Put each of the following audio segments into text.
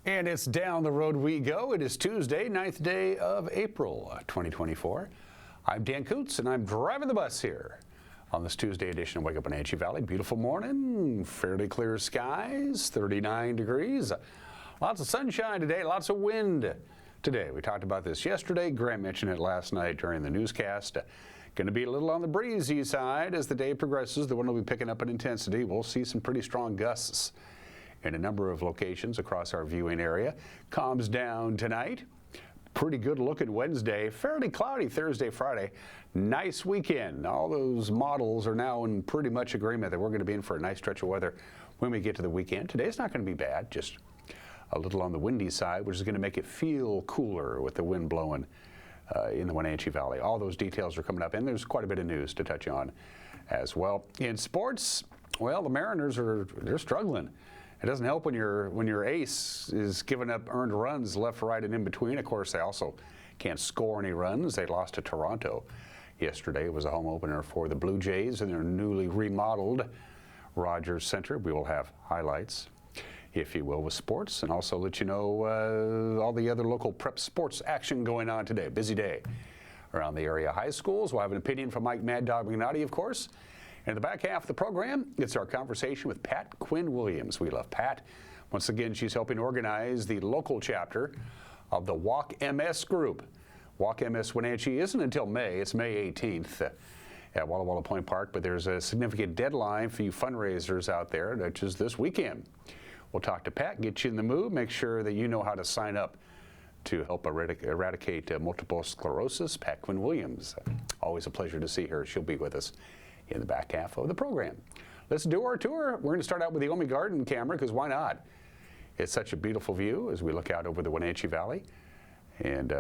And it's down the road we go. It is Tuesday, 9th day of April, 2024. I'm Dan Kuntz, and I'm driving the bus here on this Tuesday edition of Wake Up Wenatchee Valley. Beautiful morning, fairly clear skies, 39 degrees. Lots of sunshine today, lots of wind today. We talked about this yesterday. Graham mentioned it last night during the newscast. Going to be a little on the breezy side as the day progresses. The wind will be picking up in intensity. We'll see some pretty strong gusts in a number of locations across our viewing area. Calms down tonight. Pretty good looking Wednesday. Fairly cloudy Thursday, Friday. Nice weekend. All those models are now in pretty much agreement that we're going to be in for a nice stretch of weather when we get to the weekend. Today's not going to be bad, just a little on the windy side, which is going to make it feel cooler with the wind blowing in the Wenatchee Valley. All those details are coming up, and there's quite a bit of news to touch on as well. In sports, well, the Mariners they're struggling. It doesn't help when your ace is giving up earned runs left, right, and in between. Of course, they also can't score any runs. They lost to Toronto yesterday. It was a home opener for the Blue Jays in their newly remodeled Rogers Center. We will have highlights, if you will, with sports, and also let you know all the other local prep sports action going on today. Busy day around the area high schools. We'll have an opinion from Mike Mad Dog Mignotti, of course. In the back half of the program, it's our conversation with Pat Quinn Williams. We love Pat. Once again, she's helping organize the local chapter of the Walk MS group. Walk MS Wenatchee isn't until May. It's May 18th at Walla Walla Point Park, but there's a significant deadline for you fundraisers out there, which is this weekend. We'll talk to Pat, get you in the mood, make sure that you know how to sign up to help eradicate multiple sclerosis. Pat Quinn Williams, always a pleasure to see her. She'll be with us in the back half of the program. Let's do our tour. We're going to start out with the Omi Garden camera, because why not? It's such a beautiful view as we look out over the Wenatchee Valley. And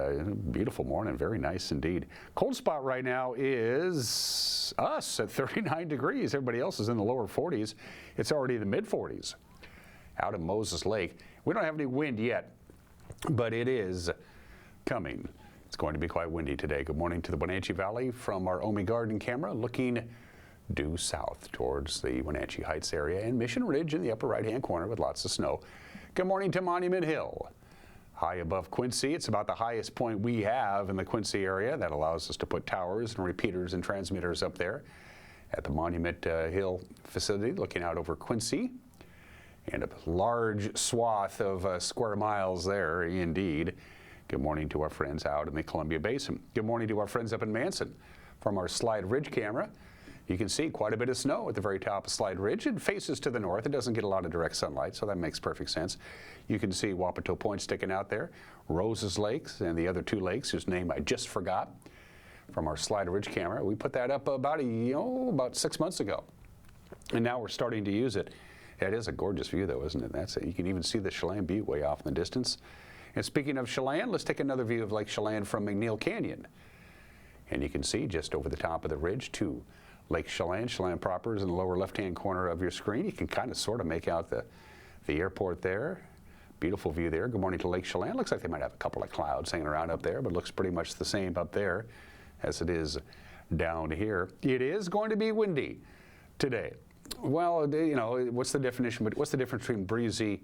beautiful morning, very nice indeed. Cold spot right now is us at 39 degrees. Everybody else is in the lower 40s. It's already the mid 40s out at Moses Lake. We don't have any wind yet, but it is coming. It's going to be quite windy today. Good morning to the Wenatchee Valley from our Omi Garden camera, looking due south towards the Wenatchee Heights area and Mission Ridge in the upper right-hand corner with lots of snow. Good morning to Monument Hill. High above Quincy. It's about the highest point we have in the Quincy area. That allows us to put towers and repeaters and transmitters up there at the Monument Hill facility, looking out over Quincy. And a large swath of square miles there, indeed. Good morning to our friends out in the Columbia Basin. Good morning to our friends up in Manson. From our Slide Ridge camera, you can see quite a bit of snow at the very top of Slide Ridge. It faces to the north. It doesn't get a lot of direct sunlight, so that makes perfect sense. You can see Wapato Point sticking out there, Roses Lakes, and the other two lakes whose name I just forgot from our Slide Ridge camera. We put that up about 6 months ago, and now we're starting to use it. It is a gorgeous view, though, isn't it? That's it. You can even see the Chelan Butte way off in the distance. And speaking of Chelan, let's take another view of Lake Chelan from McNeil Canyon. And you can see just over the top of the ridge to Lake Chelan. Chelan proper is in the lower left-hand corner of your screen. You can kind of sort of make out the airport there. Beautiful view there. Good morning to Lake Chelan. Looks like they might have a couple of clouds hanging around up there, but it looks pretty much the same up there as it is down here. It is going to be windy today. Well, what's the definition? But what's the difference between breezy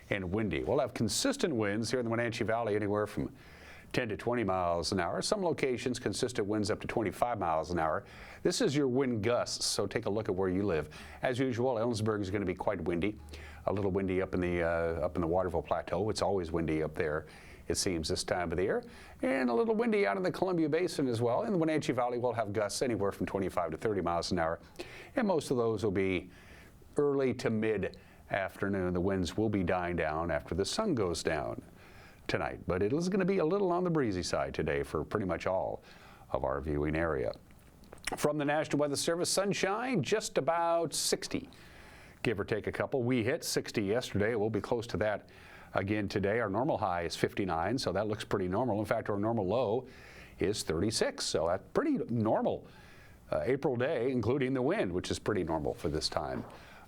and windy? We'll have consistent winds here in the Wenatchee Valley, anywhere from 10 to 20 miles an hour. Some locations, consistent winds up to 25 miles an hour. This is your wind gusts, so take a look at where you live. As usual, Ellensburg is going to be quite windy. A little windy up in the Waterville Plateau. It's always windy up there, it seems, this time of the year. And a little windy out in the Columbia Basin as well. In the Wenatchee Valley, we'll have gusts anywhere from 25 to 30 miles an hour. And most of those will be early to mid-afternoon. The winds will be dying down after the sun goes down tonight. But it is going to be a little on the breezy side today for pretty much all of our viewing area. From the National Weather Service, sunshine, just about 60, give or take a couple. We hit 60 yesterday. We'll be close to that again today. Our normal high is 59, so that looks pretty normal. In fact, our normal low is 36, so that's pretty normal April day, including the wind, which is pretty normal for this time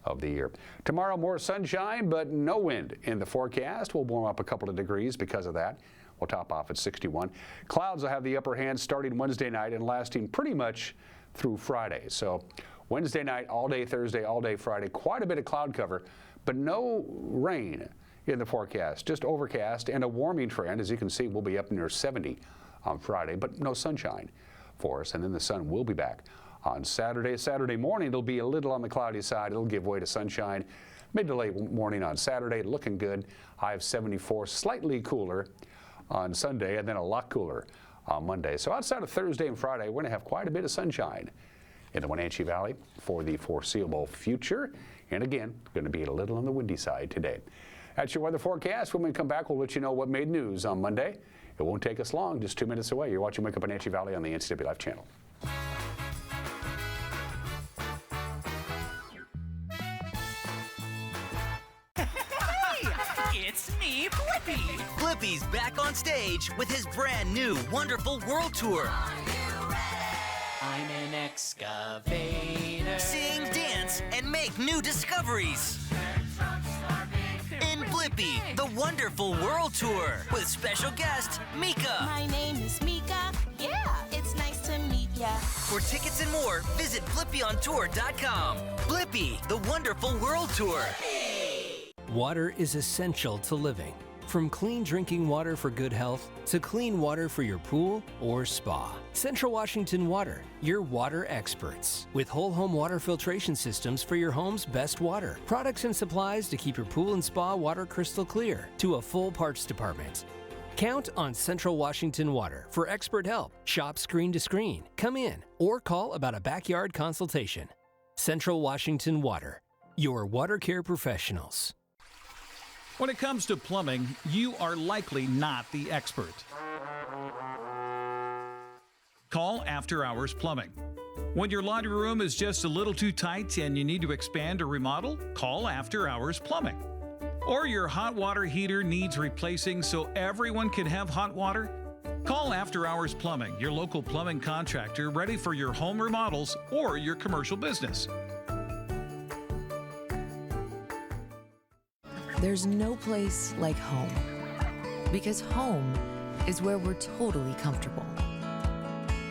of the year. Tomorrow, more sunshine, but no wind in the forecast. We'll warm up a couple of degrees because of that. We'll top off at 61. Clouds will have the upper hand starting Wednesday night and lasting pretty much through Friday. So Wednesday night, all day Thursday, all day Friday, quite a bit of cloud cover, but no rain in the forecast. Just overcast and a warming trend. As you can see, we'll be up near 70 on Friday, but no sunshine for us. And then the sun will be back on Saturday. Saturday morning, it'll be a little on the cloudy side. It'll give way to sunshine. Mid to late morning on Saturday, looking good. High of 74, slightly cooler on Sunday, and then a lot cooler on Monday. So outside of Thursday and Friday, we're going to have quite a bit of sunshine in the Wenatchee Valley for the foreseeable future. And again, going to be a little on the windy side today. That's your weather forecast. When we come back, we'll let you know what made news on Monday. It won't take us long, just 2 minutes away. You're watching Wake Up Wenatchee Valley on the NCW Life channel. It's me, Blippi! Blippi's back on stage with his brand new Wonderful World Tour. I'm an excavator. Sing, dance, and make new discoveries. In Blippi, the Wonderful World Tour with special guest Mika. My name is Mika. Yeah, it's nice to meet ya. For tickets and more, visit BlippiOnTour.com. Blippi, the Wonderful World Tour. Water is essential to living. From clean drinking water for good health to clean water for your pool or spa. Central Washington Water, your water experts. With whole home water filtration systems for your home's best water. Products and supplies to keep your pool and spa water crystal clear. To a full parts department. Count on Central Washington Water for expert help. Shop screen to screen. Come in or call about a backyard consultation. Central Washington Water, your water care professionals. When it comes to plumbing, you are likely not the expert. Call After Hours Plumbing. When your laundry room is just a little too tight and you need to expand or remodel, call After Hours Plumbing. Or your hot water heater needs replacing so everyone can have hot water? Call After Hours Plumbing, your local plumbing contractor ready for your home remodels or your commercial business. There's no place like home, because home is where we're totally comfortable.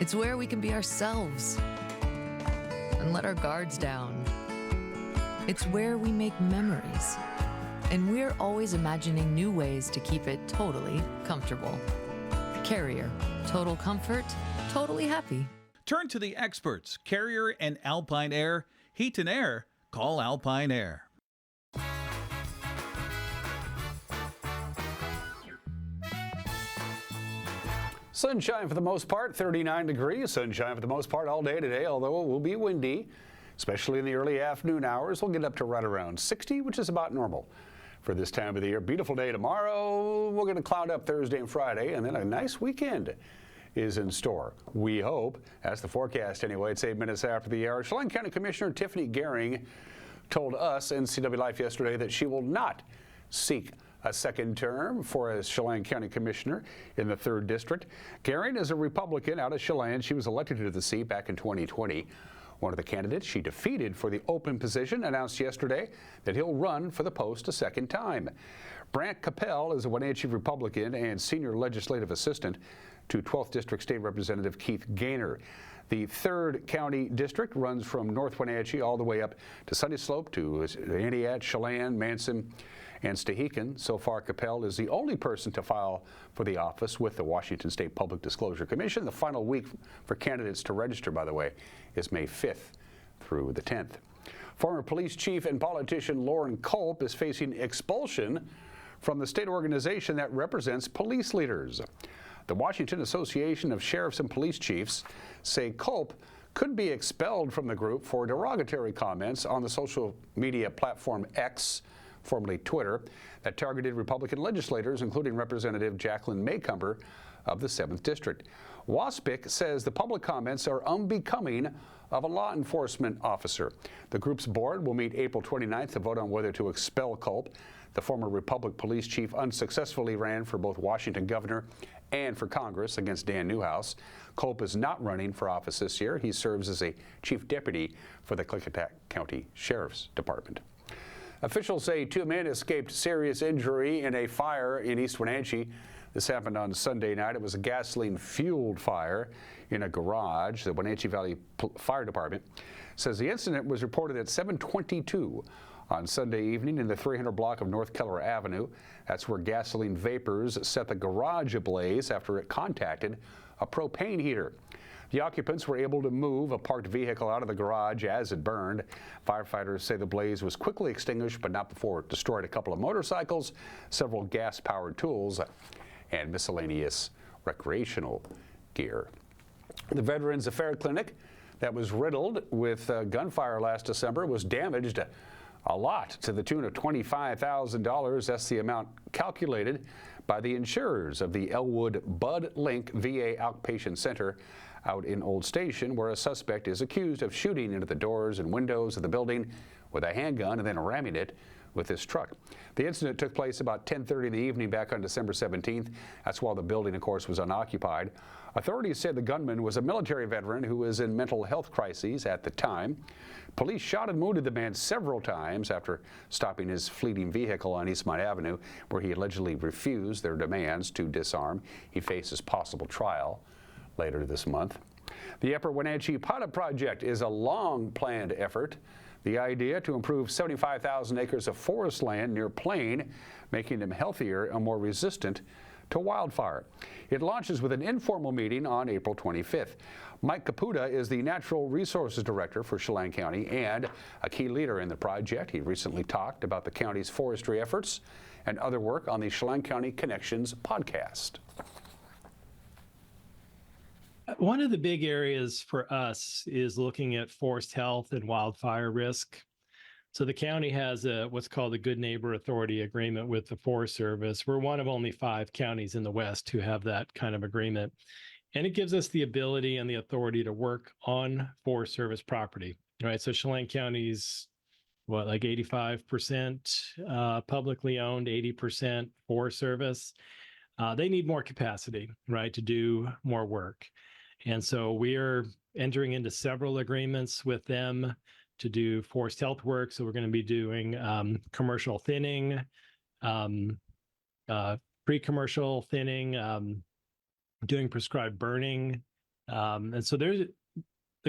It's where we can be ourselves and let our guards down. It's where we make memories, and we're always imagining new ways to keep it totally comfortable. Carrier, total comfort, totally happy. Turn to the experts, Carrier and Alpine Air. Heat and air, call Alpine Air. Sunshine for the most part, 39 degrees. Sunshine for the most part all day today, although it will be windy, especially in the early afternoon hours. We'll get up to right around 60, which is about normal for this time of the year. Beautiful day tomorrow. We're going to cloud up Thursday and Friday, and then a nice weekend is in store. We hope. That's the forecast anyway. It's 8 minutes after the hour. Chelan County Commissioner Tiffany Gehring told us, NCW Life, yesterday that she will not seek a second term for as Chelan County Commissioner in the 3rd District. Gehring is a Republican out of Chelan. She was elected to the seat back in 2020. One of the candidates she defeated for the open position announced yesterday that he'll run for the post a second time. Brant Capel is a Wenatchee Republican and senior legislative assistant to 12th District State Representative Keith Gaynor. The 3rd County District runs from North Wenatchee all the way up to Sunny Slope to Aniat, Chelan, Manson, and Stehekin. So far, Capel is the only person to file for the office with the Washington State Public Disclosure Commission. The final week for candidates to register, by the way, is May 5th through the 10th. Former police chief and politician Lauren Culp is facing expulsion from the state organization that represents police leaders. The Washington Association of Sheriffs and Police Chiefs say Culp could be expelled from the group for derogatory comments on the social media platform X, formerly Twitter, that targeted Republican legislators, including Representative Jacqueline Maycumber of the 7th District. WASPIC says the public comments are unbecoming of a law enforcement officer. The group's board will meet April 29th to vote on whether to expel Culp. The former Republic police chief unsuccessfully ran for both Washington governor and for Congress against Dan Newhouse. Culp is not running for office this year. He serves as a chief deputy for the Klickitat County Sheriff's Department. Officials say 2 men escaped serious injury in a fire in East Wenatchee. This happened on Sunday night. It was a gasoline-fueled fire in a garage. The Wenatchee Valley Fire Department says the incident was reported at 7:22 on Sunday evening in the 300 block of North Keller Avenue. That's where gasoline vapors set the garage ablaze after it contacted a propane heater. The occupants were able to move a parked vehicle out of the garage as it burned. Firefighters say the blaze was quickly extinguished, but not before it destroyed a couple of motorcycles, several gas-powered tools, and miscellaneous recreational gear. The Veterans Affairs Clinic that was riddled with gunfire last December was damaged a lot, to the tune of $25,000. That's the amount calculated by the insurers of the Elwood Bud Link VA Outpatient Center out in Old Station, where a suspect is accused of shooting into the doors and windows of the building with a handgun and then ramming it with his truck. The incident took place about 10:30 in the evening back on December 17th. That's while the building, of course, was unoccupied. Authorities said the gunman was a military veteran who was in mental health crises at the time. Police shot and wounded the man several times after stopping his fleeting vehicle on Eastmont Avenue, where he allegedly refused their demands to disarm. He faces possible trial later this month. The Upper Wenatchee Pilot Project is a long-planned effort. The idea to improve 75,000 acres of forest land near Plain, making them healthier and more resistant to wildfire. It launches with an informal meeting on April 25th. Mike Caputa is the Natural Resources Director for Chelan County and a key leader in the project. He recently talked about the county's forestry efforts and other work on the Chelan County Connections podcast. One of the big areas for us is looking at forest health and wildfire risk. So the county has what's called a Good Neighbor Authority agreement with the Forest Service. We're one of only 5 counties in the West who have that kind of agreement. And it gives us the ability and the authority to work on Forest Service property, right? So Chelan County's, like 85% publicly owned, 80% Forest Service. They need more capacity, right, to do more work. And so we're entering into several agreements with them to do forest health work. So we're going to be doing commercial thinning, pre-commercial thinning, doing prescribed burning. And so the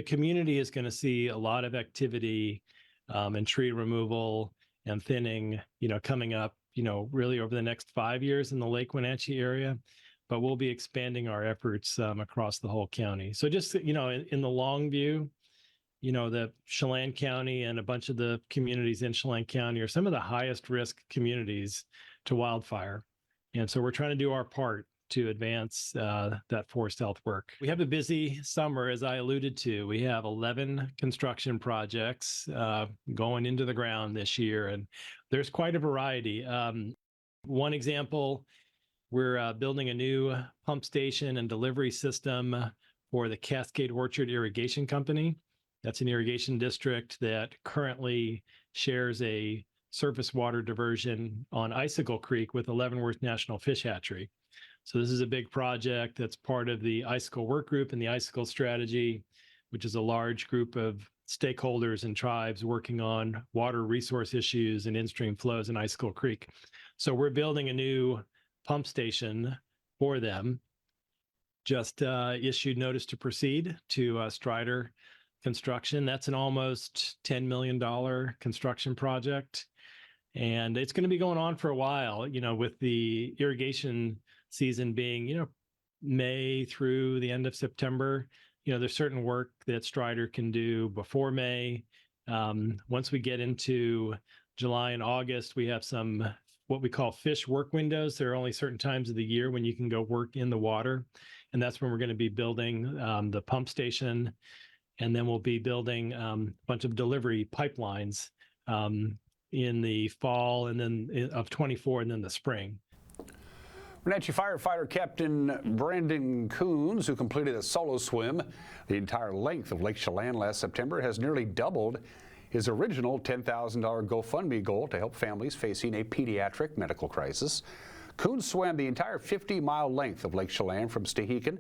community is going to see a lot of activity and tree removal and thinning, coming up, really over the next 5 years in the Lake Wenatchee area. But we'll be expanding our efforts across the whole county. So just, in the long view, the Chelan County and a bunch of the communities in Chelan County are some of the highest risk communities to wildfire. And so we're trying to do our part to advance that forest health work. We have a busy summer, as I alluded to. We have 11 construction projects going into the ground this year, and there's quite a variety. One example, we're building a new pump station and delivery system for the Cascade Orchard Irrigation Company. That's an irrigation district that currently shares a surface water diversion on Icicle Creek with Leavenworth National Fish Hatchery. So this is a big project that's part of the Icicle Work Group and the Icicle Strategy, which is a large group of stakeholders and tribes working on water resource issues and in-stream flows in Icicle Creek. So we're building a new pump station for them. Just issued notice to proceed to Strider Construction. That's an almost $10 million construction project. And it's going to be going on for a while, with the irrigation season being, May through the end of September. There's certain work that Strider can do before May. Once we get into July and August, we have some what we call fish work windows. There are only certain times of the year when you can go work in the water. And that's when we're going to be building the pump station. And then we'll be building a bunch of delivery pipelines in the fall and then of 24 and then the spring. Wenatchee firefighter Captain Brandon Kuntz, who completed a solo swim the entire length of Lake Chelan last September, has nearly doubled his original $10,000 GoFundMe goal to help families facing a pediatric medical crisis. Kuntz swam the entire 50-mile length of Lake Chelan from Stehekin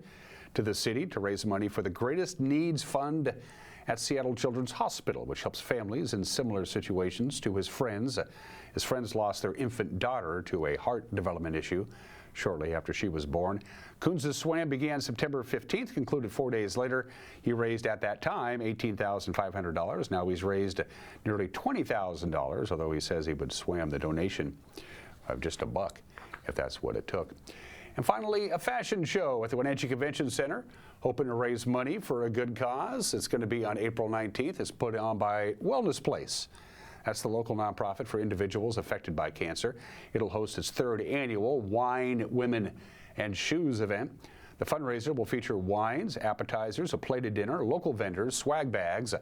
to the city to raise money for the Greatest Needs Fund at Seattle Children's Hospital, which helps families in similar situations to his friends. His friends lost their infant daughter to a heart development issue shortly after she was born. Kuntz's swam began September 15th, concluded 4 days later. He raised at that time $18,500. Now he's raised nearly $20,000, although he says he would swam the donation of just $1 if that's what it took. And finally, a fashion show at the Wenatchee Convention Center, hoping to raise money for a good cause. It's going to be on April 19th. It's put on by Wellness Place. That's the local nonprofit for individuals affected by cancer. It'll host its 3rd annual Wine, Women, and Shoes event. The fundraiser will feature wines, appetizers, a plated dinner, local vendors, swag bags,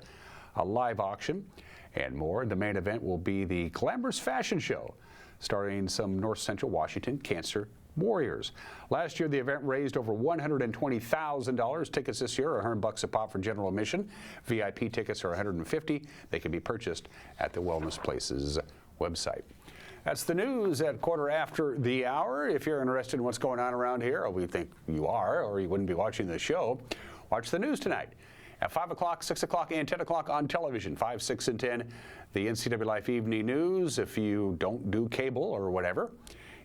a live auction, and more. The main event will be the glamorous fashion show, starring some North Central Washington cancer warriors. Last year, the event raised over $120,000. Tickets this year are $100 a pop for general admission. VIP tickets are $150. They can be purchased at the Wellness Place's website. That's the news at 1:15. If you're interested in what's going on around here, or we think you are, or you wouldn't be watching the show, watch the news tonight at 5 o'clock, 6 o'clock, and 10 o'clock on television, 5, 6, and 10. The NCW Life Evening News. If you don't do cable or whatever,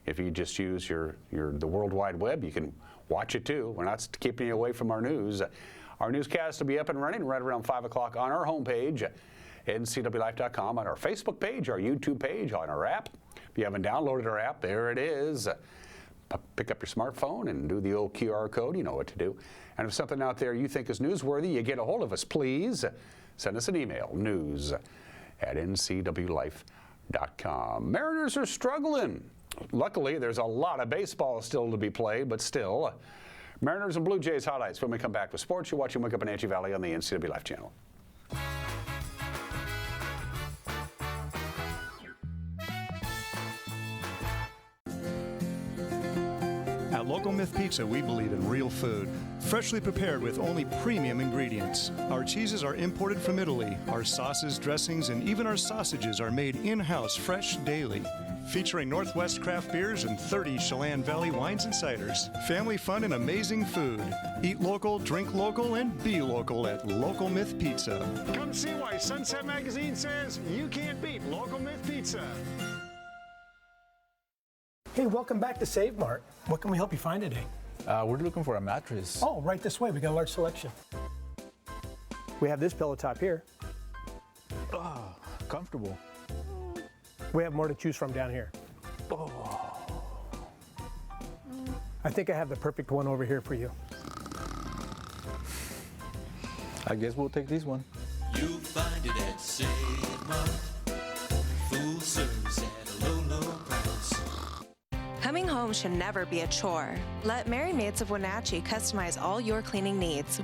if you just use the World Wide Web, you can watch it too. We're not keeping you away from our news. Our newscast will be up and running right around 5 o'clock on our homepage, ncwlife.com, on our Facebook page, our YouTube page, on our app. If you haven't downloaded our app, there it is. Pick up your smartphone and do the old QR code. You know what to do. And if something out there you think is newsworthy, you get a hold of us, please. Send us an email, news@ncwlife.com. Mariners are struggling. Luckily, there's a lot of baseball still to be played, but still. Mariners and Blue Jays highlights when we come back with sports. You're watching Wake Up Wenatchee Valley on the NCW Life channel. At Local Myth Pizza, we believe in real food, freshly prepared with only premium ingredients. Our cheeses are imported from Italy. Our sauces, dressings, and even our sausages are made in-house fresh daily. Featuring Northwest craft beers and 30 Chelan Valley wines and ciders. Family fun and amazing food. Eat local, drink local, and be local at Local Myth Pizza. Come see why Sunset Magazine says you can't beat Local Myth Pizza. Hey, welcome back to Save Mart. What can we help you find today? We're looking for a mattress. Oh, right this way. We got a large selection. We have this pillow top here. Oh, comfortable. We have more to choose from down here. Oh. I think I have the perfect one over here for you. I guess we'll take this one. You'll find it at Save Mart. Full service at a low, low price. Coming home should never be a chore. Let Merry Maids of Wenatchee customize all your cleaning needs.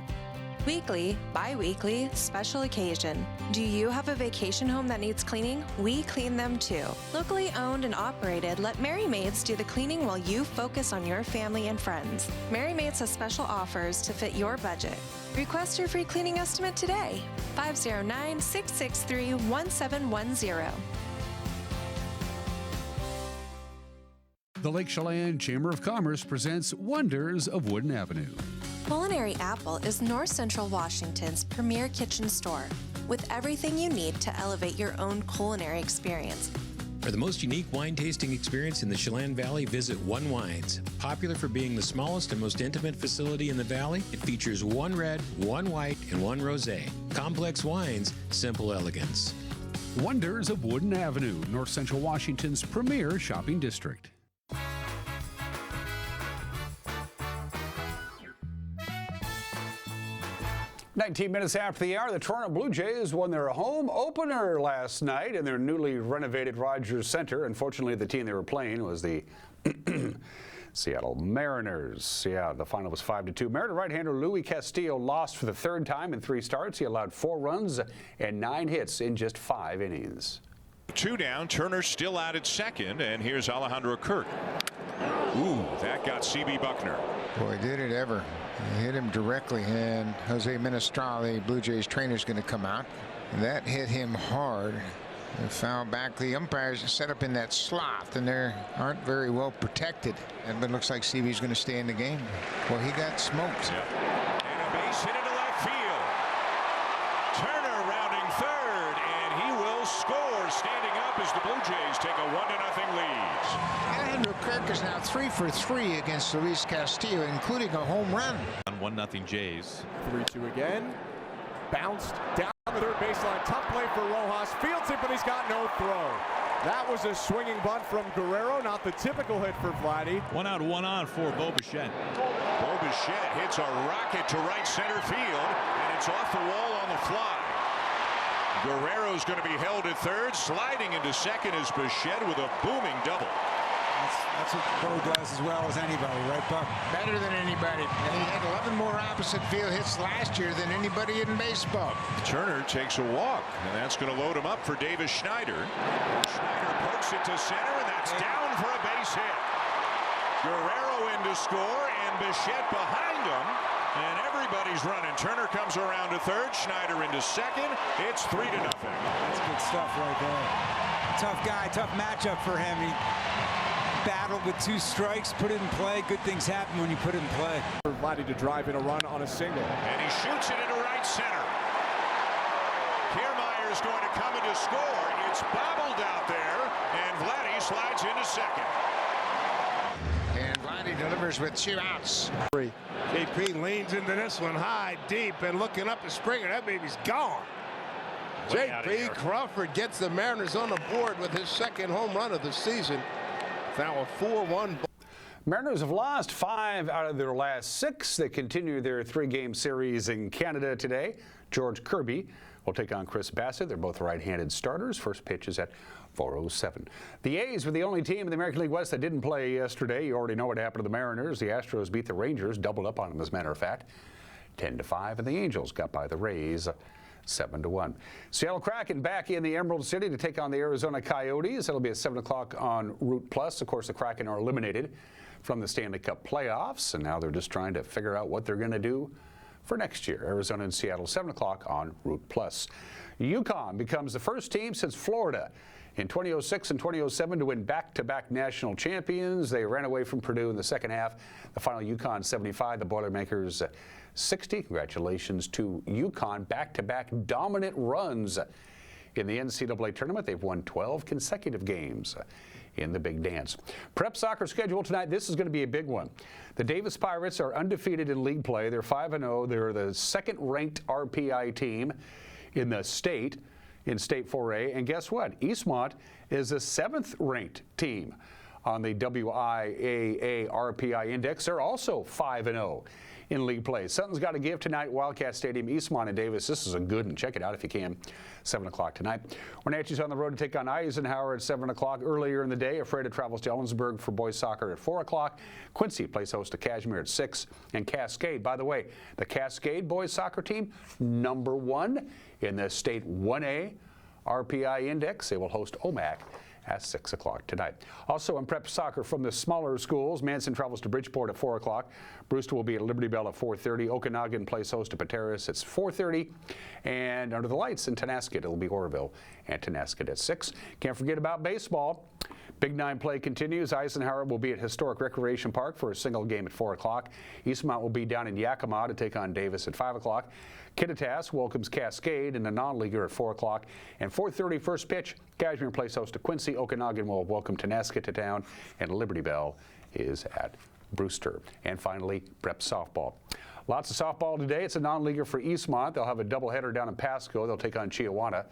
Weekly, bi-weekly, special occasion. Do you have a vacation home that needs cleaning? We clean them too. Locally owned and operated, let Merry Maids do the cleaning while you focus on your family and friends. Merry Maids has special offers to fit your budget. Request your free cleaning estimate today. 509-663-1710. The Lake Chelan Chamber of Commerce presents Wonders of Wooden Avenue. Culinary Apple is North Central Washington's premier kitchen store with everything you need to elevate your own culinary experience. For the most unique wine tasting experience in the Chelan Valley, visit One Wines. Popular for being the smallest and most intimate facility in the valley, it features one red, one white, and one rosé. Complex wines, simple elegance. Wonders of Wooden Avenue, North Central Washington's premier shopping district. "19 minutes after the hour, the Toronto Blue Jays won their home opener last night in their newly renovated Rogers Center. Unfortunately, the team they were playing was the Seattle Mariners. Yeah, the final was 5-2. Mariner right-hander Louis Castillo lost for the 3rd time in 3 starts. He allowed 4 runs and 9 hits in just 5 innings. 2 down. Turner still out at second, and here's Alejandro Kirk. Ooh, that got C.B. Buckner. Boy, did it ever. He hit him directly, and Jose Minestrale, Blue Jays trainer, is going to come out. That hit him hard. And foul back. The umpires set up in that slot, and they aren't very well protected. And it looks like CB's going to stay in the game. Well, he got smoked. Yeah. And a base hit into left field. Turner rounding 3rd, and he will score. Standing up as the Blue Jays take a 1-0 lead. Alejandro Kirk is now 3 for 3 against Luis Castillo, including a home run. On 1-0 Jays. 3-2 again. Bounced down the third baseline. Tough play for Rojas. Fields it, but he's got no throw. That was a swinging bunt from Guerrero. Not the typical hit for Vladdy. 1 out, 1 on for Bo Bichette. Bo Bichette hits a rocket to right center field, and it's off the wall on the fly. Guerrero's going to be held at third. Sliding into second is Bichette with a booming double. That's what Bo does as well as anybody, right, Buck? Better than anybody. And he had 11 more opposite field hits last year than anybody in baseball. Turner takes a walk, and that's going to load him up for Davis Schneider. Schneider pokes it to center, and that's down for a base hit. Guerrero in to score, and Bichette behind him. And everybody's running. Turner comes around to third. Schneider into second. It's 3-0. That's good stuff right there. Tough guy, tough matchup for him. He battled with 2 strikes, put it in play. Good things happen when you put it in play. For Vladdy to drive in a run on a single. And he shoots it into right center. Kiermaier's going to come in to score. It's bobbled out there, and Vladdy slides into second. And Vladdy delivers with 2 outs. JP leans into this one high, deep, and looking up to Springer. That baby's gone. JP Crawford gets the Mariners on the board with his second home run of the season. Now a 4-1. Mariners have lost 5 out of their last 6. They continue their 3-game series in Canada today. George Kirby will take on Chris Bassett. They're both right-handed starters. First pitch is at 4:07. The A's were the only team in the American League West that didn't play yesterday. You already know what happened to the Mariners. The Astros beat the Rangers, doubled up on them as a matter of fact, 10-5, and the Angels got by the Rays 7-1. Seattle Kraken back in the Emerald City to take on the Arizona Coyotes. It'll be at 7 o'clock on Root Plus. Of course, the Kraken are eliminated from the Stanley Cup playoffs, and now they're just trying to figure out what they're going to do for next year. Arizona and Seattle, 7 o'clock on Root Plus. UConn becomes the first team since Florida in 2006 and 2007 to win back-to-back national champions. They ran away from Purdue in the second half. The final UConn 75, the Boilermakers 60. Congratulations to UConn. Back-to-back dominant runs in the NCAA tournament. They've won 12 consecutive games in the big dance. Prep soccer schedule tonight. This is going to be a big one. The Davis Pirates are undefeated in league play. They're 5-0. They're the second-ranked RPI team in the state, in State 4A. And guess what? Eastmont is the 7th-ranked team on the WIAA RPI index. They're also 5-0 in league play. Something's got to give tonight, Wildcat Stadium, Eastmont and Davis. This is a good one. Check it out if you can. 7 o'clock tonight. Wenatchee's on the road to take on Eisenhower at 7 o'clock. Earlier in the day, Ephrata travels to Ellensburg for boys soccer at 4 o'clock. Quincy plays host to Kashmir at 6. And Cascade, by the way, the Cascade boys soccer team, #1 in the State 1A RPI index. They will host OMAC at 6 o'clock tonight. Also in prep soccer from the smaller schools, Manson travels to Bridgeport at 4 o'clock. Brewster will be at Liberty Bell at 4:30. Okanagan plays host to Pateros. It's 4:30. And under the lights in Tenasket, it'll be Oroville and Tenasket at 6. Can't forget about baseball. Big 9 play continues. Eisenhower will be at Historic Recreation Park for a single game at 4 o'clock. Eastmont will be down in Yakima to take on Davis at 5 o'clock. Kittitas welcomes Cascade in the non-leaguer at 4 o'clock. And 4:30 first pitch, Kashmir plays host to Quincy. Okanagan will welcome Tenasket to town. And Liberty Bell is at Brewster. And finally, prep softball. Lots of softball today. It's a non-leaguer for Eastmont. They'll have a doubleheader down in Pasco. They'll take on Chiawana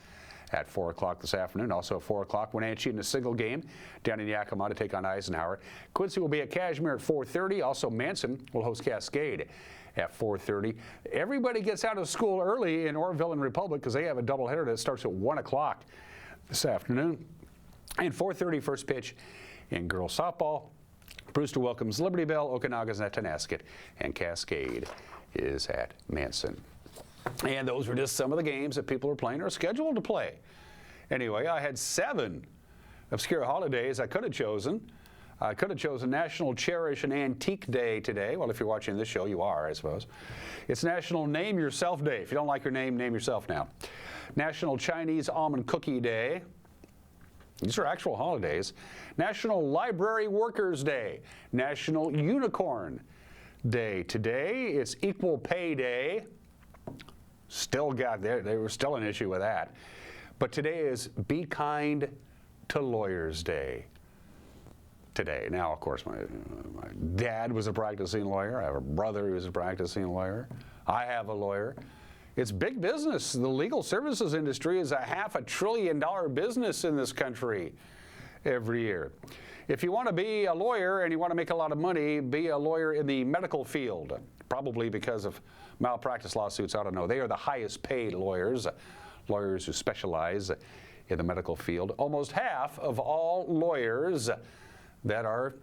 at 4 o'clock this afternoon. Also at 4 o'clock, Wenatchee in a single game down in Yakima to take on Eisenhower. Quincy will be at Kashmir at 4:30. Also, Manson will host Cascade at 4:30. Everybody gets out of school early in Oroville and Republic because they have a doubleheader that starts at 1 o'clock this afternoon. And 4:30 first pitch in girls softball. Brewster welcomes Liberty Bell, Okanagan's at Tenasket, and Cascade is at Manson. And those were just some of the games that people are playing or scheduled to play. Anyway, I had 7 obscure holidays I could have chosen. I could have chosen National Cherish an Antique Day today. Well, if you're watching this show, you are, I suppose. It's National Name Yourself Day. If you don't like your name, name yourself now. National Chinese Almond Cookie Day. These are actual holidays. National Library Workers Day. National Unicorn Day. Today is Equal Pay Day. Still got there. There was still an issue with that. But today is Be Kind to Lawyers Day. today. Now, of course, my dad was a practicing lawyer. I have a brother who's a practicing lawyer. I have a lawyer. It's big business. The legal services industry is a $500 billion business in this country every year. If you want to be a lawyer and you want to make a lot of money, be a lawyer in the medical field, probably because of malpractice lawsuits. I don't know. They are the highest paid lawyers, lawyers who specialize in the medical field. Almost half of all lawyers that are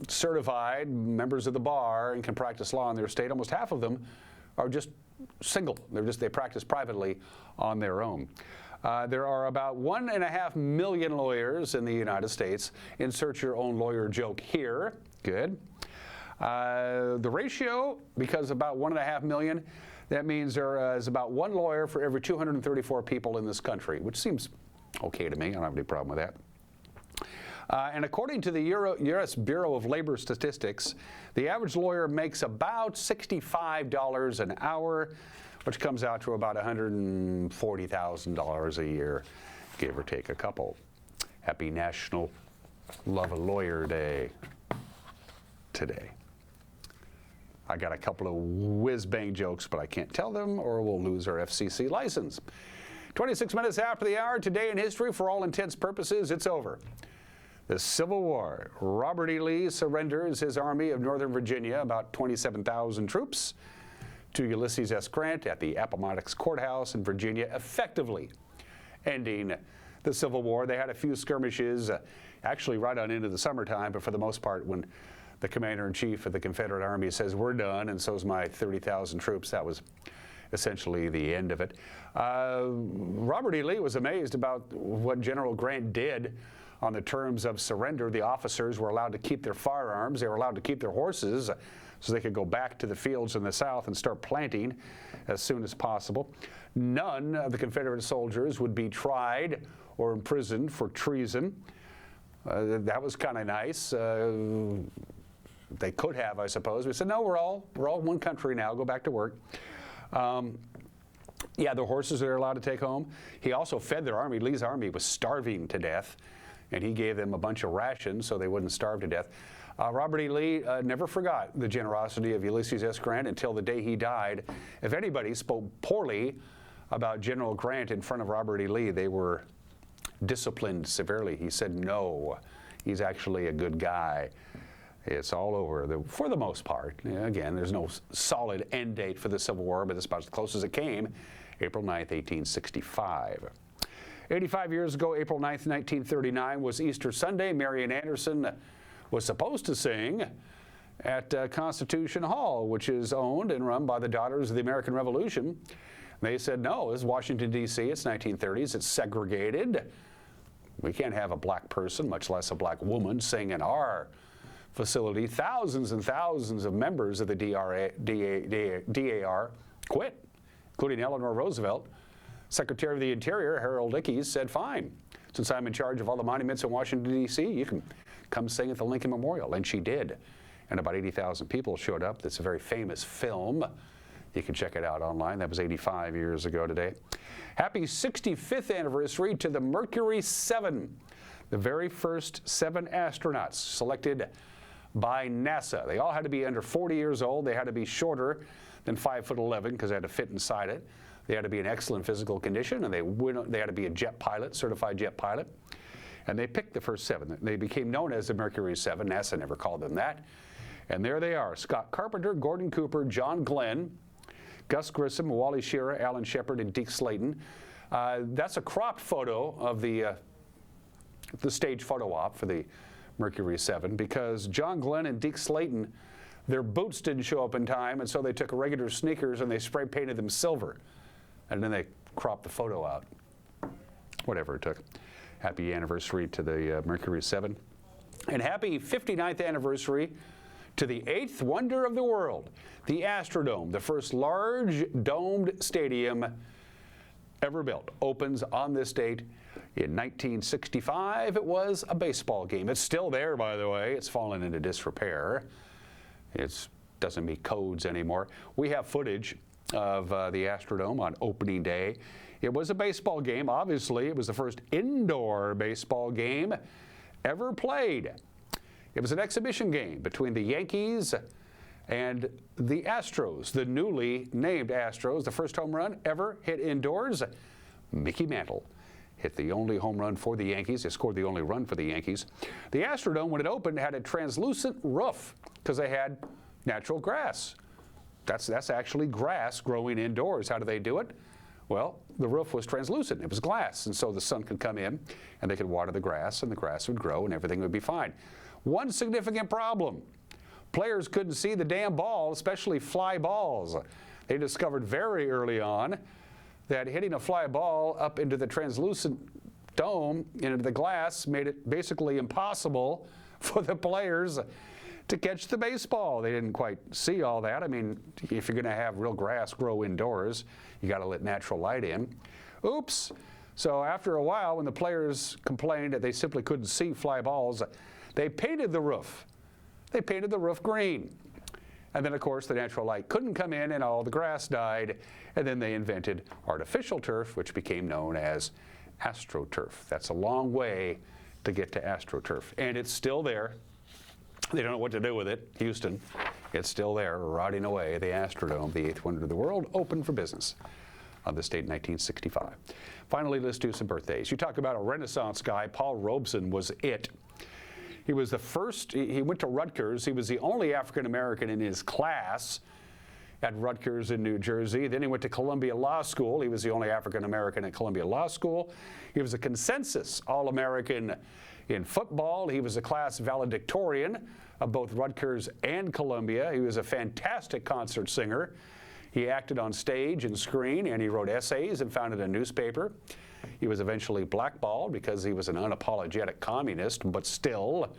certified members of the bar and can practice law in their state, almost half of them are just single. They practice privately on their own. There are about 1.5 million lawyers in the United States. Insert your own lawyer joke here. Good. The ratio, because about 1.5 million, that means there is about one lawyer for every 234 people in this country, which seems okay to me. I don't have any problem with that. And according to the U.S. Bureau of Labor Statistics, the average lawyer makes about $65 an hour, which comes out to about $140,000 a year, give or take a couple. Happy National Love a Lawyer Day today. I got a couple of whiz-bang jokes, but I can't tell them or we'll lose our FCC license. 26 minutes after the hour, today in history, for all intents and purposes, it's over. The Civil War. Robert E. Lee surrenders his army of Northern Virginia, about 27,000 troops, to Ulysses S. Grant at the Appomattox Courthouse in Virginia, effectively ending the Civil War. They had a few skirmishes, actually right on into the summertime, but for the most part, when the commander-in-chief of the Confederate Army says, we're done, and so's my 30,000 troops, that was essentially the end of it. Robert E. Lee was amazed about what General Grant did on the terms of surrender. The officers were allowed to keep their firearms. They were allowed to keep their horses so they could go back to the fields in the South and start planting as soon as possible. None of the Confederate soldiers would be tried or imprisoned for treason. That was kind of nice. They could have, I suppose. We said, no, we're all one country now. Go back to work. Yeah, the horses they're allowed to take home. He also fed their army. Lee's army was starving to death, and he gave them a bunch of rations so they wouldn't starve to death. Robert E. Lee never forgot the generosity of Ulysses S. Grant until the day he died. If anybody spoke poorly about General Grant in front of Robert E. Lee, they were disciplined severely. He said, no, he's actually a good guy. It's all over for the most part. Again, there's no solid end date for the Civil War, but it's about as close as it came, April 9th, 1865. 85 years ago, April 9th, 1939 was Easter Sunday. Marian Anderson was supposed to sing at Constitution Hall, which is owned and run by the Daughters of the American Revolution. They said, no, this is Washington, D.C., it's 1930s, it's segregated. We can't have a black person, much less a black woman, sing in our facility. Thousands and thousands of members of the DAR quit, including Eleanor Roosevelt. Secretary of the Interior, Harold Ickes, said, fine, since I'm in charge of all the monuments in Washington, D.C., you can come sing at the Lincoln Memorial. And she did. And about 80,000 people showed up. That's a very famous film. You can check it out online. That was 85 years ago today. Happy 65th anniversary to the Mercury 7, the very first 7 astronauts selected by NASA. They all had to be under 40 years old. They had to be shorter than 5'11" because they had to fit inside it. They had to be in excellent physical condition, and they had to be a jet pilot, certified jet pilot. And they picked the first 7. They became known as the Mercury 7. NASA never called them that. And there they are: Scott Carpenter, Gordon Cooper, John Glenn, Gus Grissom, Wally Schirra, Alan Shepard, and Deke Slayton. That's a cropped photo of the stage photo op for the Mercury 7, because John Glenn and Deke Slayton, their boots didn't show up in time, and so they took regular sneakers and they spray painted them silver. And then they cropped the photo out. Whatever it took. Happy anniversary to the Mercury 7. And happy 59th anniversary to the 8th wonder of the world, the Astrodome, the first large domed stadium ever built. Opens on this date in 1965. It was a baseball game. It's still there, by the way. It's fallen into disrepair. It doesn't meet codes anymore. We have footage of the Astrodome on opening day. It was a baseball game, obviously. It was the first indoor baseball game ever played. It was an exhibition game between the Yankees and the Astros, the newly named Astros. The first home run ever hit indoors. Mickey Mantle hit the only home run for the Yankees. They scored the only run for the Yankees. The Astrodome, when it opened, had a translucent roof because they had natural grass. That's actually grass growing indoors. How do they do it? Well, the roof was translucent. It was glass, and so the sun could come in, and they could water the grass, and the grass would grow, and everything would be fine. One significant problem. Players couldn't see the damn ball, especially fly balls. They discovered very early on that hitting a fly ball up into the translucent dome, into the glass, made it basically impossible for the players to catch the baseball. They didn't quite see all that. I mean, if you're going to have real grass grow indoors, you got to let natural light in. Oops. So after a while, when the players complained that they simply couldn't see fly balls, they painted the roof. They painted the roof green. And then, of course, the natural light couldn't come in and all the grass died. And then they invented artificial turf, which became known as AstroTurf. That's a long way to get to AstroTurf. And it's still there. They don't know what to do with it. Houston, it's still there, rotting away. The Astrodome, the eighth wonder of the world, opened for business on this date in 1965. Finally, let's do some birthdays. You talk about a Renaissance guy. Paul Robeson was it. He was the first. He went to Rutgers. He was the only African-American in his class at Rutgers in New Jersey. Then he went to Columbia Law School. He was the only African-American at Columbia Law School. He was a consensus All-American in football. He was a class valedictorian of both Rutgers and Columbia. He was a fantastic concert singer. He acted on stage and screen, and he wrote essays and founded a newspaper. He was eventually blackballed because he was an unapologetic communist, but still,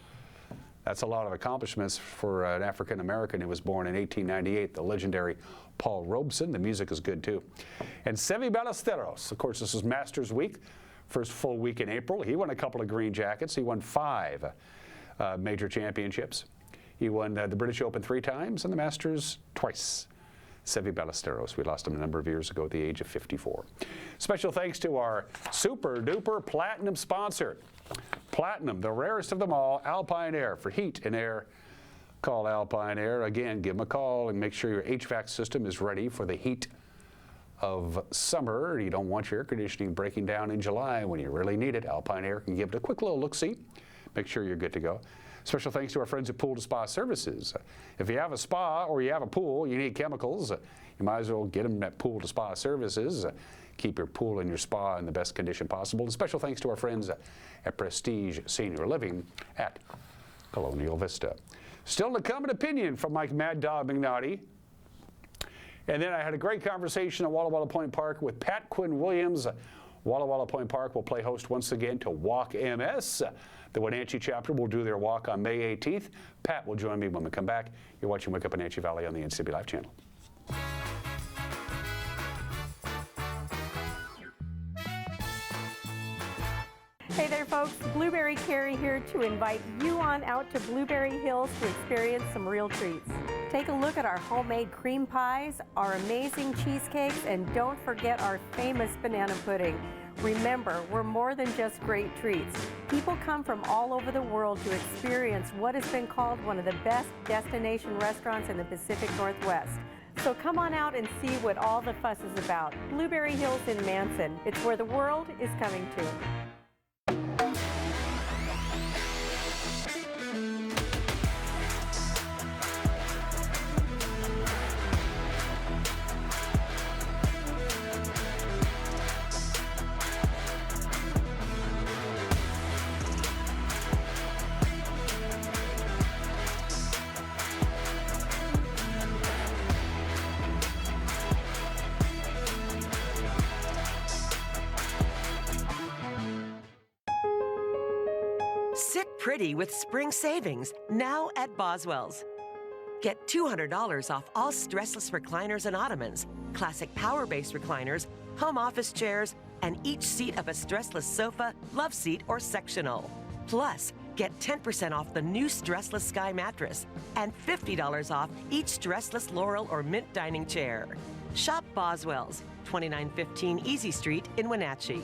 that's a lot of accomplishments for an African-American who was born in 1898, the legendary Paul Robeson. The music is good, too. And Seve Ballesteros, of course, this is Masters Week, first full week in April. He won a couple of green jackets. He won 5 major championships. He won the British Open 3 times and the Masters twice. Seve Ballesteros. We lost him a number of years ago at the age of 54. Special thanks to our super-duper platinum sponsor. Platinum, the rarest of them all, Alpine Air. For heat and air, call Alpine Air. Again, give them a call and make sure your HVAC system is ready for the heat of summer. You don't want your air conditioning breaking down in July when you really need it. Alpine Air can give it a quick little look-see. Make sure you're good to go. Special thanks to our friends at Pool to Spa Services. If you have a spa or you have a pool, you need chemicals, you might as well get them at Pool to Spa Services. Keep your pool and your spa in the best condition possible. And special thanks to our friends at Prestige Senior Living at Colonial Vista. Still to come, an opinion from Mike Mad Dog McNaughty. And then I had a great conversation at Walla Walla Point Park with Pat Quinn Williams. Walla Walla Point Park will play host once again to Walk MS. The Wenatchee chapter will do their walk on May 18th. Pat will join me when we come back. You're watching Wake Up Wenatchee Valley on the NCB Live channel. Hey there, folks. Blueberry Carrie here to invite you on out to Blueberry Hills to experience some real treats. Take a look at our homemade cream pies, our amazing cheesecakes, and don't forget our famous banana pudding. Remember, we're more than just great treats. People come from all over the world to experience what has been called one of the best destination restaurants in the Pacific Northwest. So come on out and see what all the fuss is about. Blueberry Hills in Manson. It's where the world is coming to. Sit pretty with spring savings now at Boswell's. Get $200 off all stressless recliners and ottomans, classic power-based recliners, home office chairs, and each seat of a stressless sofa, love seat, or sectional. Plus, get 10% off the new stressless Sky mattress and $50 off each stressless Laurel or Mint dining chair. Shop Boswell's, 2915 Easy Street in Wenatchee.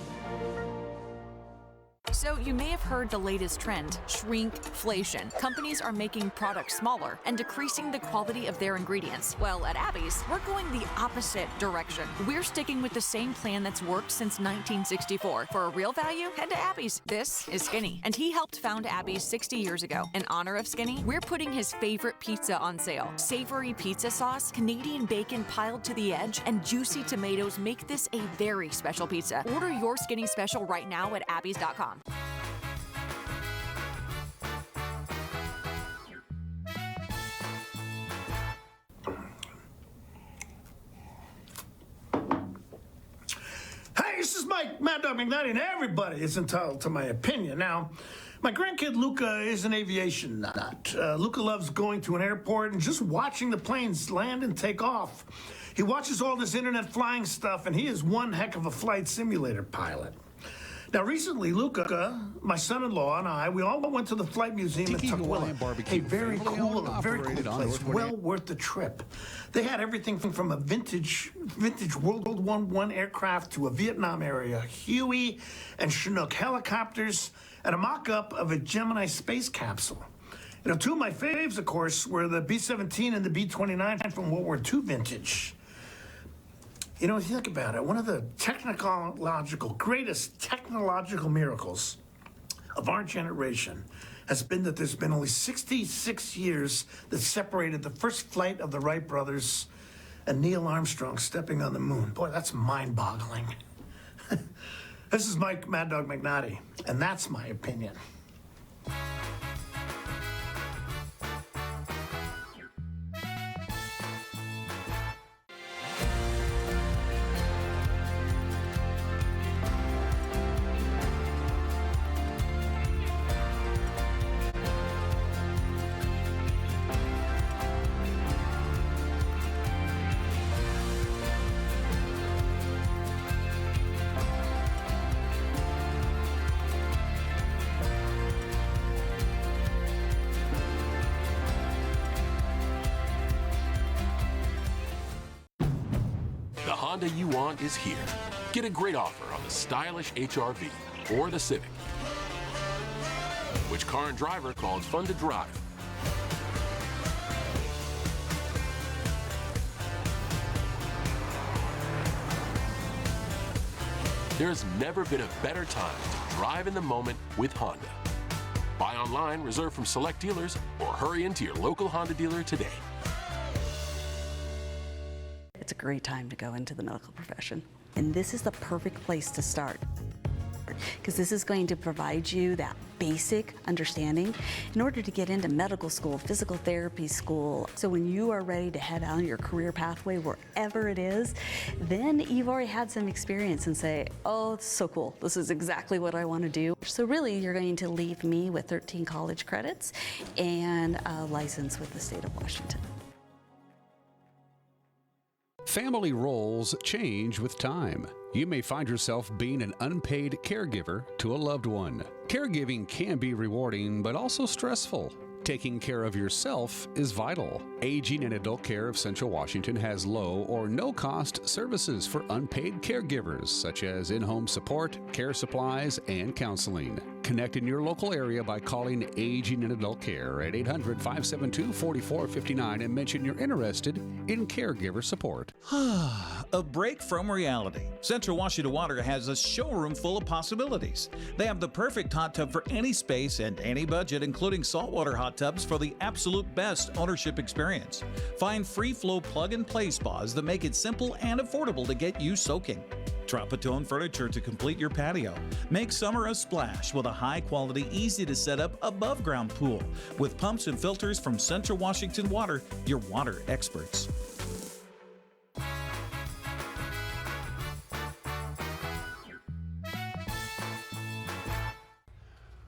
So you may have heard the latest trend, shrinkflation. Companies are making products smaller and decreasing the quality of their ingredients. Well, at Abby's, we're going the opposite direction. We're sticking with the same plan that's worked since 1964. For a real value, head to Abby's. This is Skinny, and he helped found Abby's 60 years ago. In honor of Skinny, we're putting his favorite pizza on sale. Savory pizza sauce, Canadian bacon piled to the edge, and juicy tomatoes make this a very special pizza. Order your Skinny special right now at abbys.com. Hey, this is Mad Dog McNally, and everybody is entitled to my opinion. Now, my grandkid Luca is an aviation nut. Luca loves going to an airport and just watching the planes land and take off. He watches all this internet flying stuff, and he is one heck of a flight simulator pilot. Now, recently, Luca, my son-in-law, and I, we all went to the Flight Museum in Tukwila. A very cool place, well worth the trip. They had everything from a vintage World War I aircraft to a Vietnam era Huey and Chinook helicopters and a mock-up of a Gemini space capsule. You know, two of my faves, of course, were the B-17 and the B-29 from World War II vintage. You know, if you think about it, one of the greatest technological miracles of our generation has been that there's been only 66 years that separated the first flight of the Wright brothers and Neil Armstrong stepping on the moon. Boy, that's mind-boggling. This is Mike Mad Dog McNally, and that's my opinion. The Honda you want is here. Get a great offer on the stylish HR-V or the Civic. Which car and driver call it fun to drive? There's never been a better time to drive in the moment with Honda. Buy online, reserve from select dealers, or hurry into your local Honda dealer today. It's a great time to go into the medical profession. And this is the perfect place to start, because this is going to provide you that basic understanding in order to get into medical school, physical therapy school. So when you are ready to head on your career pathway, wherever it is, then you've already had some experience and say, oh, it's so cool. This is exactly what I want to do. So really, you're going to leave me with 13 college credits and a license with the state of Washington. Family roles change with time. You may find yourself being an unpaid caregiver to a loved one. Caregiving can be rewarding, but also stressful. Taking care of yourself is vital. Aging and Adult Care of Central Washington has low or no cost services for unpaid caregivers, such as in-home support, care supplies, and counseling. Connect in your local area by calling Aging and Adult Care at 800-572-4459 and mention you're interested in caregiver support. A break from reality. Central Washington Water has a showroom full of possibilities. They have the perfect hot tub for any space and any budget, including saltwater hot tubs for the absolute best ownership experience. Find free-flow plug-and-play spas that make it simple and affordable to get you soaking. Tropatone furniture to complete your patio. Make summer a splash with a high-quality, easy-to-set-up above-ground pool with pumps and filters from Central Washington Water, your water experts.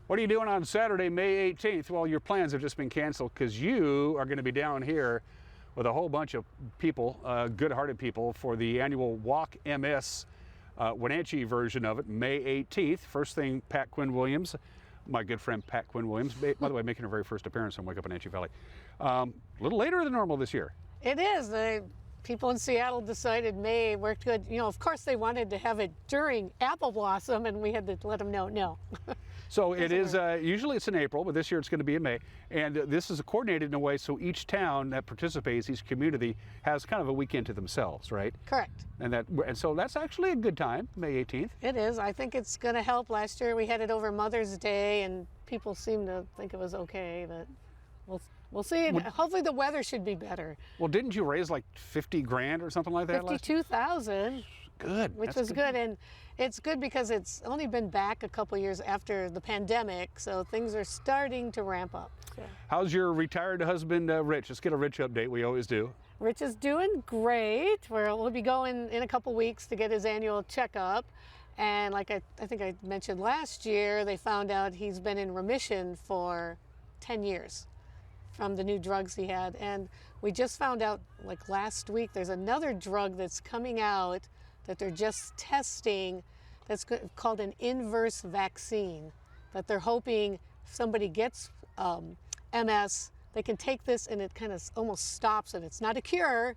What are you doing on Saturday, May 18th? Well, your plans have just been canceled because you are going to be down here with a whole bunch of people, good-hearted people, for the annual Walk MS Wenatchee version of it, May 18th. First thing, Pat Quinn Williams, my good friend Pat Quinn Williams, by the way, making her very first appearance on Wake Up Wenatchee Valley. A little later than normal this year. It is. The people in Seattle decided May worked good. You know, of course they wanted to have it during Apple Blossom, and we had to let them know no. So it is, usually it's in April, but this year it's going to be in May. And this is coordinated in a way so each town that participates, each community, has kind of a weekend to themselves, right? Correct. And so that's actually a good time, May 18th. It is. I think it's going to help. Last year we had it over Mother's Day, and people seemed to think it was okay, but we'll see. And hopefully the weather should be better. Well, didn't you raise like 50 grand or something like that last year? 52,000. Good. Which was good. And it's good because it's only been back a couple years after the pandemic, so things are starting to ramp up. So. How's your retired husband, Rich? Let's get a Rich update. We always do. Rich is doing great. We'll be going in a couple weeks to get his annual checkup. And like I think I mentioned last year, they found out he's been in remission for 10 years from the new drugs he had. And we just found out like last week, there's another drug that's coming out that they're just testing that's called an inverse vaccine, that they're hoping if somebody gets MS, they can take this and it kind of almost stops it. It's not a cure,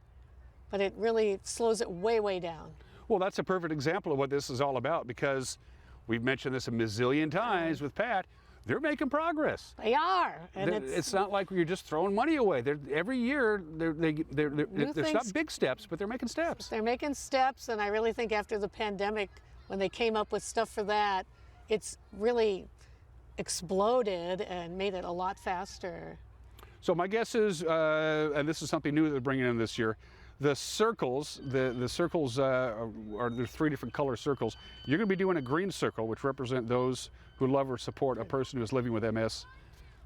but it really slows it way, way down. Well, that's a perfect example of what this is all about, because we've mentioned this a mazillion times with Pat. They're making progress. They are, and it's not like you're just throwing money away. Every year, there's not big steps, but they're making steps. They're making steps, and I really think after the pandemic, when they came up with stuff for that, it's really exploded and made it a lot faster. So my guess is, and this is something new that they're bringing in this year, the circles, the circles are there 3 different color circles. You're going to be doing a green circle, which represent those who love or support a person who is living with MS.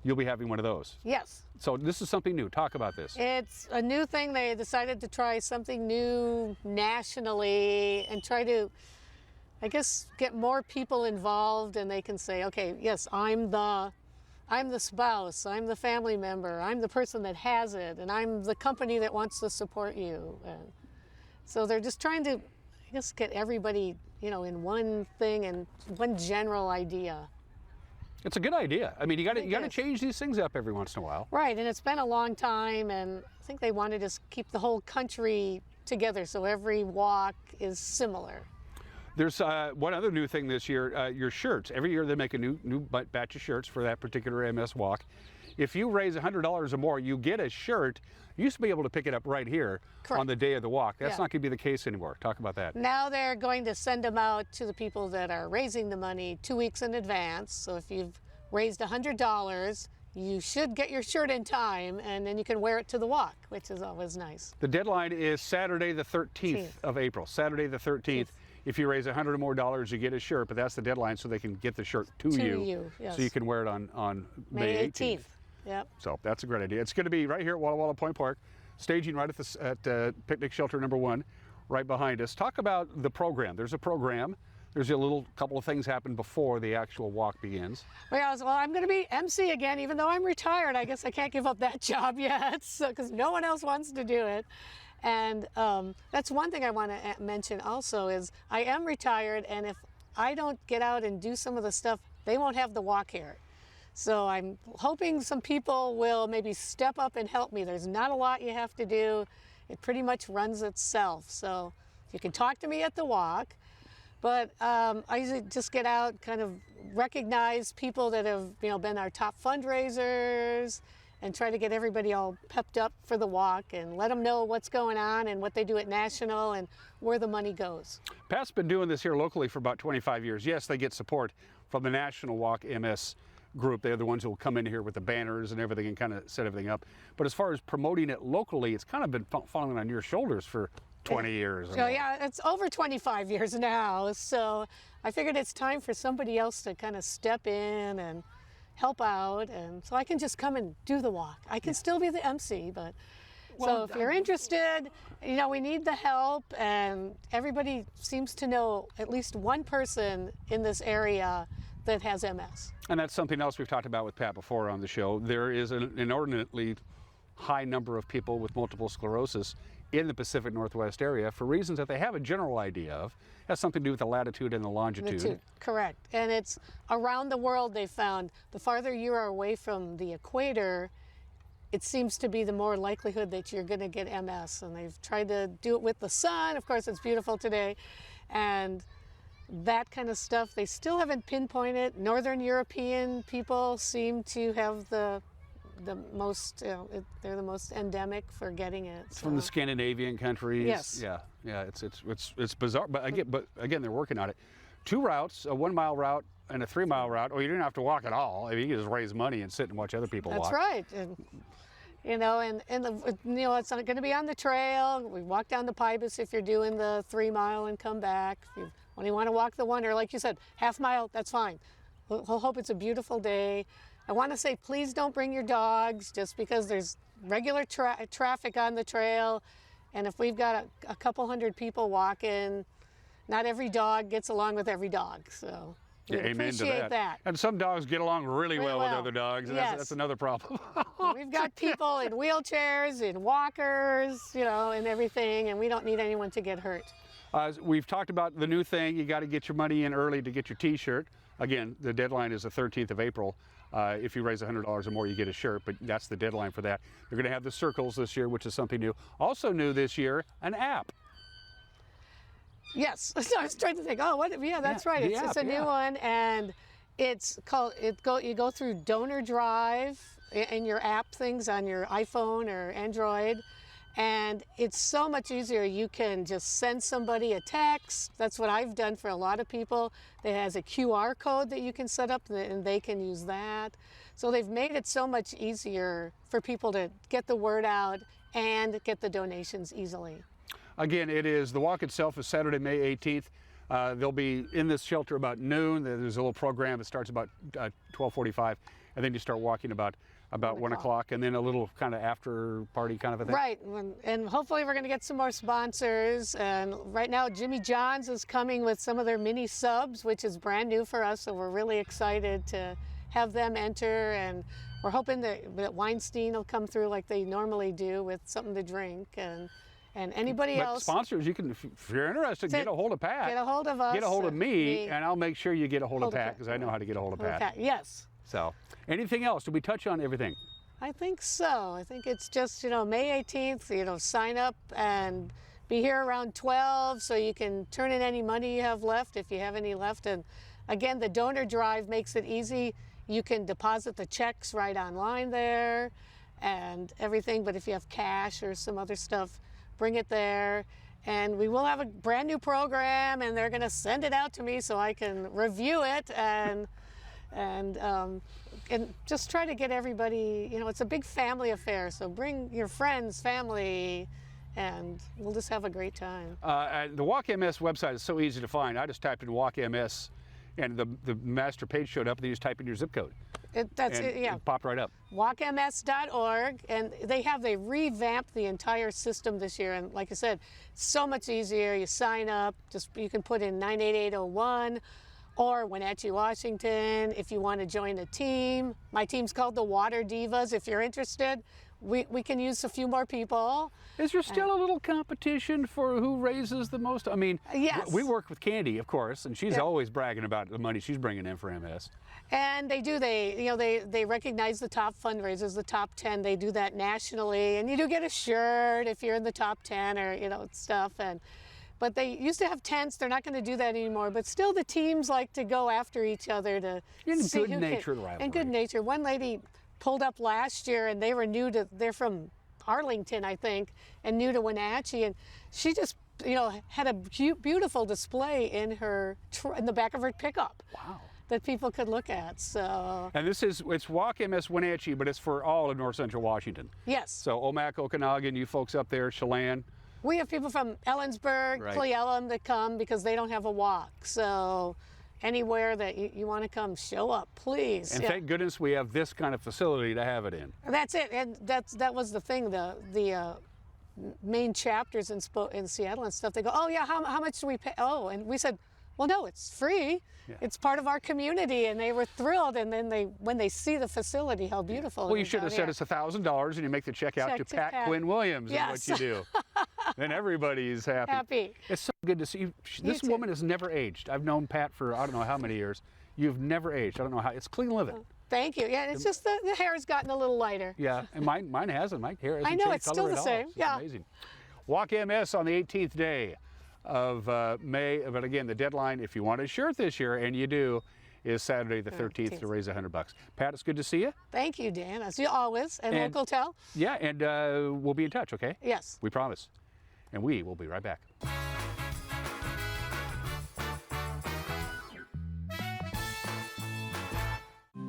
You'll be having one of those. Yes. So this is something new. Talk about this. It's a new thing. They decided to try something new nationally and try to, I guess, get more people involved, and they can say, okay, yes, I'm the spouse, I'm the family member, I'm the person that has it, and I'm the company that wants to support you. And so they're just trying to, I guess, get everybody, you know, in one thing and one general idea. It's a good idea. I mean, you got to change these things up every once in a while. Right, and it's been a long time, and I think they wanted to keep the whole country together so every walk is similar. There's one other new thing this year, your shirts. Every year they make a new batch of shirts for that particular MS walk. If you raise $100 or more, you get a shirt. You used to be able to pick it up right here on the day of the walk. That's not going to be the case anymore. Talk about that. Now they're going to send them out to the people that are raising the money 2 weeks in advance. So if you've raised $100, you should get your shirt in time, and then you can wear it to the walk, which is always nice. The deadline is Saturday the 13th of April. Saturday the 13th. If you raise $100 or more, you get a shirt, but that's the deadline so they can get the shirt to you. Yes. So you can wear it on May 18th. Yep. So that's a great idea. It's going to be right here at Walla Walla Point Park, staging right at Picnic Shelter number 1, right behind us. Talk about the program. There's a program. There's a little couple of things happen before the actual walk begins. Well, I'm going to be MC again, even though I'm retired. I guess I can't give up that job yet, because no one else wants to do it. And that's one thing I want to mention also is I am retired, and if I don't get out and do some of the stuff, they won't have the walk here. So I'm hoping some people will maybe step up and help me. There's not a lot you have to do. It pretty much runs itself. So you can talk to me at the walk, but I usually just get out, kind of recognize people that have been our top fundraisers, and try to get everybody all pepped up for the walk and let them know what's going on and what they do at National and where the money goes. Pat's been doing this here locally for about 25 years. Yes, they get support from the National Walk MS group. They're the ones who will come in here with the banners and everything and kind of set everything up. But as far as promoting it locally, it's kind of been falling on your shoulders for 20 years. So yeah, it's over 25 years now. So I figured it's time for somebody else to kind of step in and help out, and so I can just come and do the walk. I can still be the MC, but so if you're interested, we need the help, and everybody seems to know at least one person in this area that has MS. And that's something else we've talked about with Pat before on the show. There is an inordinately high number of people with multiple sclerosis in the Pacific Northwest area for reasons that they have a general idea of. It has something to do with the latitude and the longitude. Correct. And it's around the world they found the farther you are away from the equator, it seems to be the more likelihood that you're going to get MS. And they've tried to do it with the sun. Of course, it's beautiful today. And that kind of stuff. They still haven't pinpointed. Northern European people seem to have the most, they're the most endemic for getting it. It's from the Scandinavian countries. Yes. Yeah. It's bizarre, but again, they're working on it. 2 routes, a 1 mile route and a 3 mile route. Or you didn't have to walk at all. I mean, you can just raise money and sit and watch other people walk. That's right. And, it's not going to be on the trail. We walk down the Pybus if you're doing the 3 mile and come back. If you only want to walk the 1, or like you said, half mile, that's fine. We'll hope it's a beautiful day. I want to say, please don't bring your dogs, just because there's regular traffic on the trail. And if we've got a couple hundred people walking, not every dog gets along with every dog. So we appreciate that. And some dogs get along really well with other dogs, and that's another problem. We've got people in wheelchairs, in walkers, and everything, and we don't need anyone to get hurt. We've talked about the new thing. You got to get your money in early to get your T-shirt. Again, the deadline is the 13th of April. If you raise $100 or more, you get a shirt, but that's the deadline for that. They're going to have the circles this year, which is something new. Also new this year, an app. Yes, I was trying to think. Oh, what? Yeah, that's right. It's a new one, and it's called. You go through Donor Drive in your app things on your iPhone or Android, and it's so much easier. You can just send somebody a text. That's what I've done for a lot of people. It has a QR code that you can set up, and they can use that. So they've made it so much easier for people to get the word out and get the donations easily. Again, the walk itself is Saturday, May 18th. They'll be in this shelter about noon. There's a little program that starts about 12:45, and then you start walking about 1 o'clock, and then a little kind of after party kind of a thing. Right, and hopefully we're going to get some more sponsors. And right now, Jimmy John's is coming with some of their mini subs, which is brand new for us, so we're really excited to have them enter. And we're hoping that Weinstein will come through like they normally do with something to drink. And anybody else. Sponsors, you can, if you're interested, get a hold of Pat. Get a hold of us. Get a hold of me, and I'll make sure you get a hold of Pat, because I know how to get a hold of Pat. Yes. So, anything else? Did we touch on everything? I think so. I think it's just, May 18th, sign up and be here around 12 so you can turn in any money you have left, if you have any left. And again, the donor drive makes it easy. You can deposit the checks right online there and everything, but if you have cash or some other stuff, bring it there. And we will have a brand new program, and they're going to send it out to me so I can review it and just try to get everybody, it's a big family affair, so bring your friends, family, and we'll just have a great time. The Walk MS website is so easy to find. I just typed in Walk MS, and the master page showed up, and you just type in your zip code. It popped right up. walkms.org, and they revamped the entire system this year, and like I said, so much easier. You sign up, you can put in 98801 or Wenatchee, Washington if you want to join a team. My team's called the Water Divas. If you're interested, we can use a few more people. Is there still a little competition for who raises the most? I mean, yes. We work with Candy, of course, and she's always bragging about the money she's bringing in for MS. And they recognize the top fundraisers, the top 10. They do that nationally, and you do get a shirt if you're in the top 10 or stuff. But they used to have tents. They're not going to do that anymore. But still, the teams like to go after each other to see good natured rivalry. And good nature. One lady pulled up last year, and they're from Arlington, I think, and new to Wenatchee, and she just had a beautiful display in the back of her pickup. Wow. That people could look at. So. And it's Walk MS Wenatchee, but it's for all of North Central Washington. Yes. So Omak, Okanagan, you folks up there, Chelan. We have people from Ellensburg, Cle Elum that come because they don't have a walk. So anywhere that you want to come, show up, please. And thank goodness we have this kind of facility to have it in. That's it, and that was the thing. The main chapters in Seattle and stuff. They go, oh yeah, how much do we pay? Oh, and we said, well, no, it's free. Yeah. It's part of our community, and they were thrilled. And then when they see the facility, how beautiful. Well, you should have said it's $1,000, and you make the check out to Pat Quinn Williams. Yes. Is what you do. Then everybody's happy. Happy. It's so good to see you. This woman has never aged. I've known Pat for I don't know how many years. You've never aged. I don't know how. It's clean living. Thank you. Yeah, it's just the hair has gotten a little lighter. Yeah, and mine hasn't. My hair hasn't I know, changed it's still color the at same. all. It's yeah. amazing. Walk MS on the 18th day of May. But again, the deadline, if you want a shirt this year, and you do, is Saturday the 13th to raise $100. Pat, it's good to see you. Thank you, Dan, as you always, and local tell. Yeah, and we'll be in touch, okay? Yes. We promise. And we will be right back.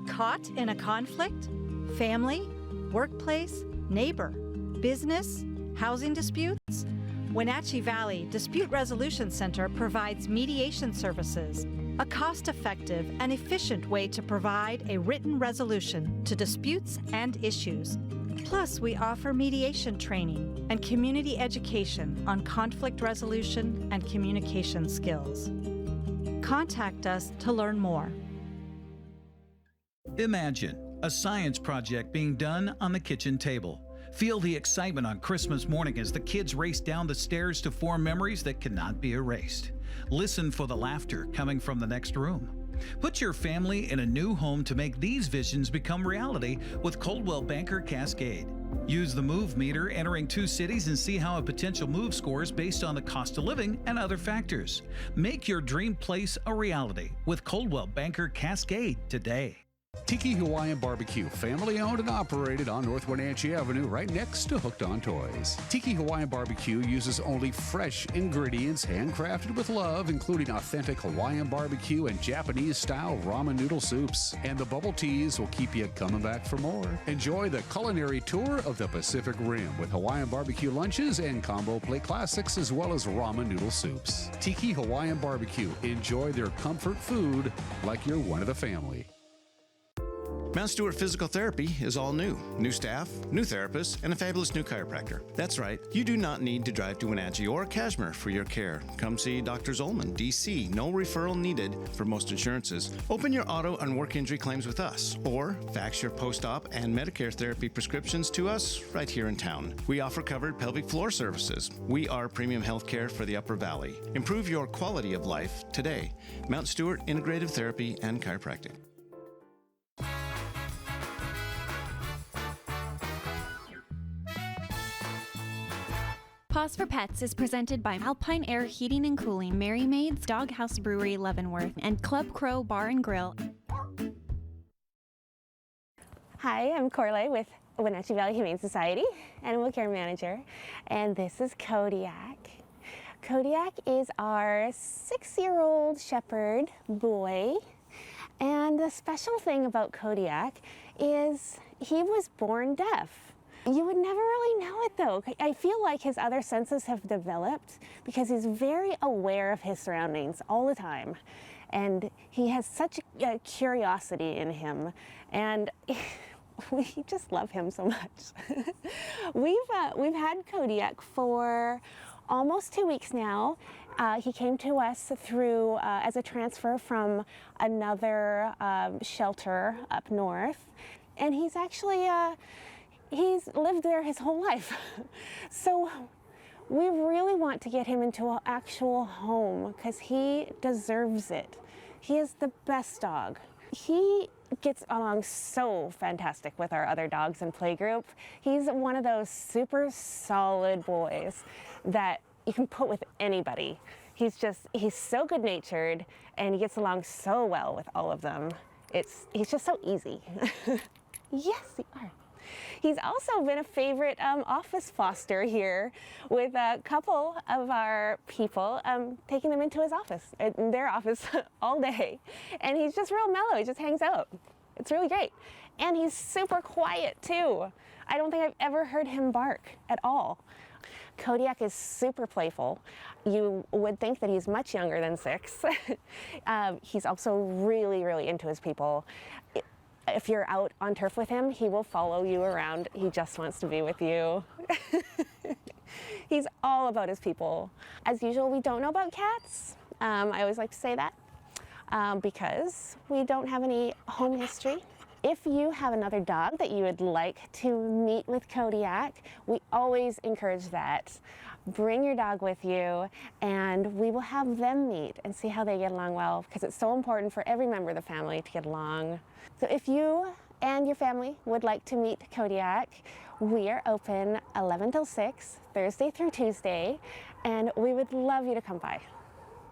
Caught in a conflict? Family? Workplace? Neighbor? Business? Housing disputes? Wenatchee Valley Dispute Resolution Center provides mediation services, a cost-effective and efficient way to provide a written resolution to disputes and issues. Plus, we offer mediation training and community education on conflict resolution and communication skills. Contact us to learn more. Imagine a science project being done on the kitchen table. Feel the excitement on Christmas morning as the kids race down the stairs to form memories that cannot be erased. Listen for the laughter coming from the next room. Put your family in a new home to make these visions become reality with Coldwell Banker Cascade. Use the Move meter entering 2 cities and see how a potential move scores based on the cost of living and other factors. Make your dream place a reality with Coldwell Banker Cascade today. Tiki Hawaiian Barbecue, family owned and operated on North Wenatchee Avenue, right next to Hooked on Toys. Tiki Hawaiian Barbecue uses only fresh ingredients handcrafted with love, including authentic Hawaiian barbecue and Japanese-style ramen noodle soups. And the bubble teas will keep you coming back for more. Enjoy the culinary tour of the Pacific Rim with Hawaiian barbecue lunches and combo plate classics, as well as ramen noodle soups. Tiki Hawaiian Barbecue. Enjoy their comfort food like you're one of the family. Mount Stewart Physical Therapy is all new. New staff, new therapists, and a fabulous new chiropractor. That's right, you do not need to drive to Wenatchee or Kashmir for your care. Come see Dr. Zolman, DC. No referral needed for most insurances. Open your auto and work injury claims with us, or fax your post-op and Medicare therapy prescriptions to us right here in town. We offer covered pelvic floor services. We are premium health care for the Upper Valley. Improve your quality of life today. Mount Stewart Integrative Therapy and Chiropractic. Pause for Pets is presented by Alpine Air Heating and Cooling, Merry Maids, Doghouse Brewery, Leavenworth, and Club Crow Bar and Grill. Hi, I'm Corley with Wenatchee Valley Humane Society, Animal Care Manager, and this is Kodiak. Kodiak is our 6-year-old shepherd boy, and the special thing about Kodiak is he was born deaf. You would never really know it though. I feel like his other senses have developed because he's very aware of his surroundings all the time. And he has such a curiosity in him. And we just love him so much. We've had Kodiak for almost 2 weeks now. He came to us through as a transfer from another shelter up north. And he's actually he's lived there his whole life. So we really want to get him into an actual home because he deserves it. He is the best dog. He gets along so fantastic with our other dogs in playgroup. He's one of those super solid boys that you can put with anybody. He's so good-natured and he gets along so well with all of them. He's just so easy. Yes, you are. He's also been a favorite office foster here with a couple of our people taking them into his office, their office all day. And he's just real mellow, he just hangs out. It's really great. And he's super quiet too. I don't think I've ever heard him bark at all. Kodiak is super playful. You would think that he's much younger than 6. He's also really, really into his people. If you're out on turf with him, he will follow you around. He just wants to be with you. He's all about his people. As usual, we don't know about cats. I always like to say that because we don't have any home history. If you have another dog that you would like to meet with Kodiak, we always encourage that. Bring your dog with you and we will have them meet and see how they get along well because it's so important for every member of the family to get along. So if you and your family would like to meet Kodiak, we are open 11 till 6, Thursday through Tuesday, and we would love you to come by.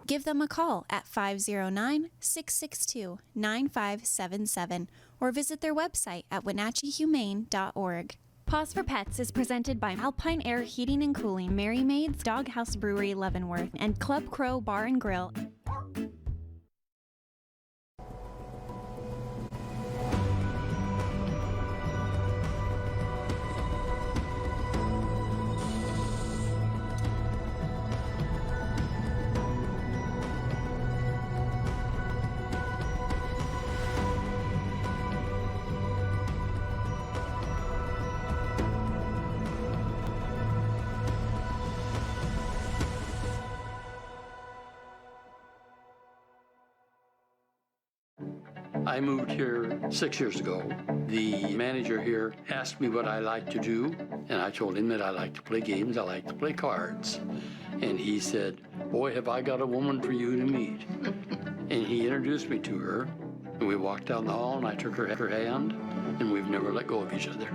Give them a call at 509-662-9577 or visit their website at wenatcheehumane.org. Pause for Pets is presented by Alpine Air Heating and Cooling, Mary Maid's Doghouse Brewery, Leavenworth, and Club Crow Bar and Grill. I moved here 6 years ago. The manager here asked me what I like to do, and I told him that I like to play games, I like to play cards. And he said, "Boy, have I got a woman for you to meet." And he introduced me to her, and we walked down the hall, and I took her hand, and we've never let go of each other.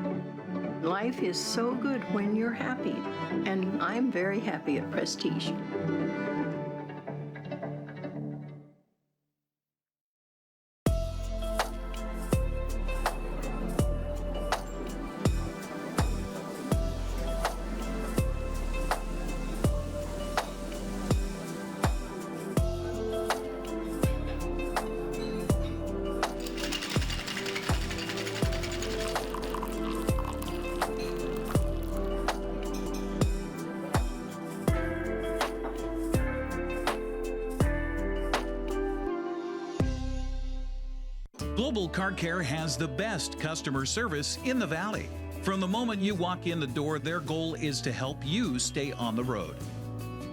Life is so good when you're happy, and I'm very happy at Prestige. Global Car Care has the best customer service in the Valley. From the moment you walk in the door, their goal is to help you stay on the road,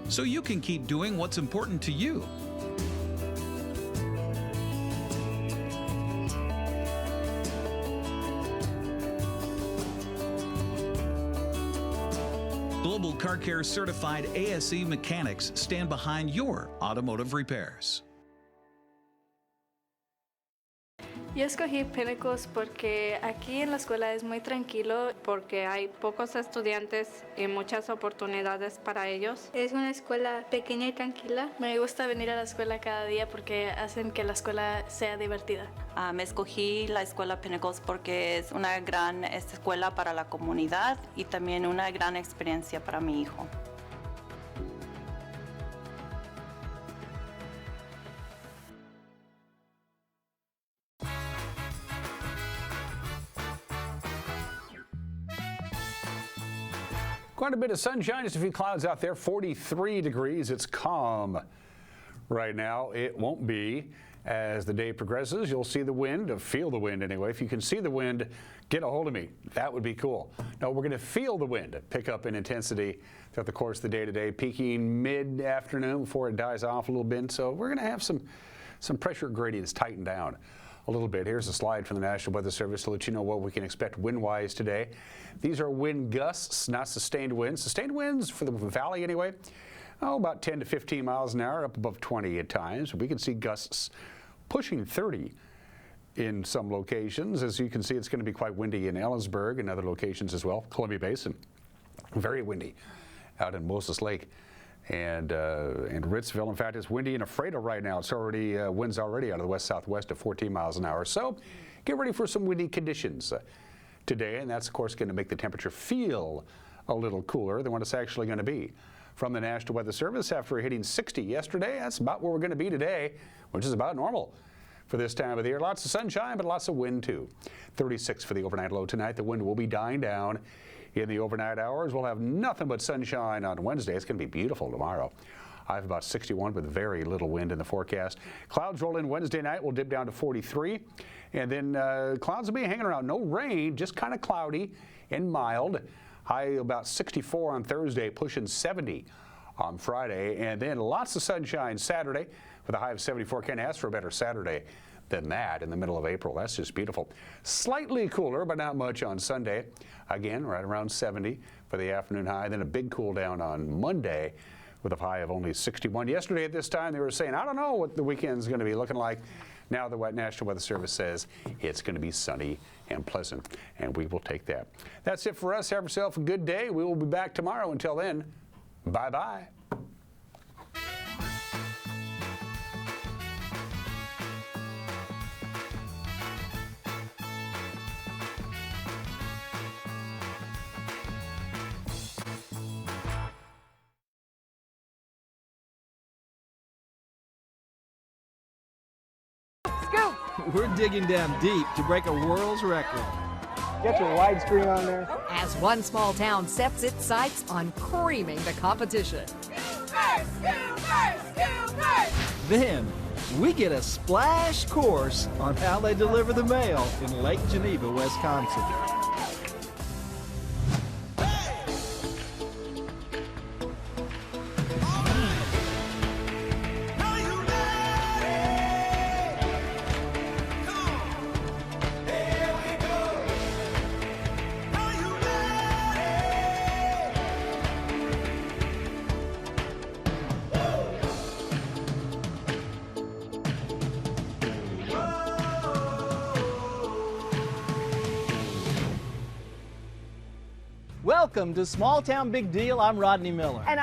so you can keep doing what's important to you. Global Car Care certified ASE mechanics stand behind your automotive repairs. Yo escogí Pinnacles porque aquí en la escuela es muy tranquilo porque hay pocos estudiantes y muchas oportunidades para ellos. Es una escuela pequeña y tranquila. Me gusta venir a la escuela cada día porque hacen que la escuela sea divertida. Me escogí la escuela Pinnacles porque es una gran escuela para la comunidad y también una gran experiencia para mi hijo. Quite a bit of sunshine, just a few clouds out there, 43 degrees. It's calm right now. It won't be. As the day progresses, you'll see the wind, feel the wind anyway. If you can see the wind, get a hold of me. That would be cool. No, we're going to feel the wind pick up in intensity throughout the course of the day today, peaking mid-afternoon before it dies off a little bit. So we're going to have some pressure gradients tighten down a little bit. Here's a slide from the National Weather Service to let you know what we can expect wind-wise today. These are wind gusts, not sustained winds. Sustained winds for the valley anyway, about 10 to 15 miles an hour, up above 20 at times. We can see gusts pushing 30 in some locations. As you can see, it's going to be quite windy in Ellensburg and other locations as well. Columbia Basin, very windy out in Moses Lake and Ritzville. In fact, it's windy in Ephrata right now. It's already winds already out of the west-southwest at 14 miles an hour. So get ready for some windy conditions today, and that's of course going to make the temperature feel a little cooler than what it's actually going to be. From the National Weather Service, after hitting 60 yesterday, that's about where we're going to be today, which is about normal for this time of the year. Lots of sunshine, but lots of wind too. 36 for the overnight low tonight. The wind will be dying down in the overnight hours. We'll have nothing but sunshine on Wednesday. It's going to be beautiful tomorrow. I have about 61 with very little wind in the forecast. Clouds roll in Wednesday night. We'll dip down to 43. And then clouds will be hanging around. No rain, just kind of cloudy and mild. High about 64 on Thursday, pushing 70 on Friday. And then lots of sunshine Saturday with a high of 74. Can't ask for a better Saturday than that in the middle of April. That's just beautiful. Slightly cooler, but not much on Sunday. Again, right around 70 for the afternoon high. Then a big cool down on Monday with a high of only 61. Yesterday at this time, they were saying, I don't know what the weekend's going to be looking like. Now the National Weather Service says it's going to be sunny and pleasant, and we will take that. That's it for us. Have yourself a good day. We will be back tomorrow. Until then, bye-bye. scoop. We're digging down deep to break a world's record. Get your widescreen on there. As one small town sets its sights on creaming the competition. Then we get a splash course on how they deliver the mail in Lake Geneva, Wisconsin. Welcome to Small Town Big Deal. I'm Rodney Miller. And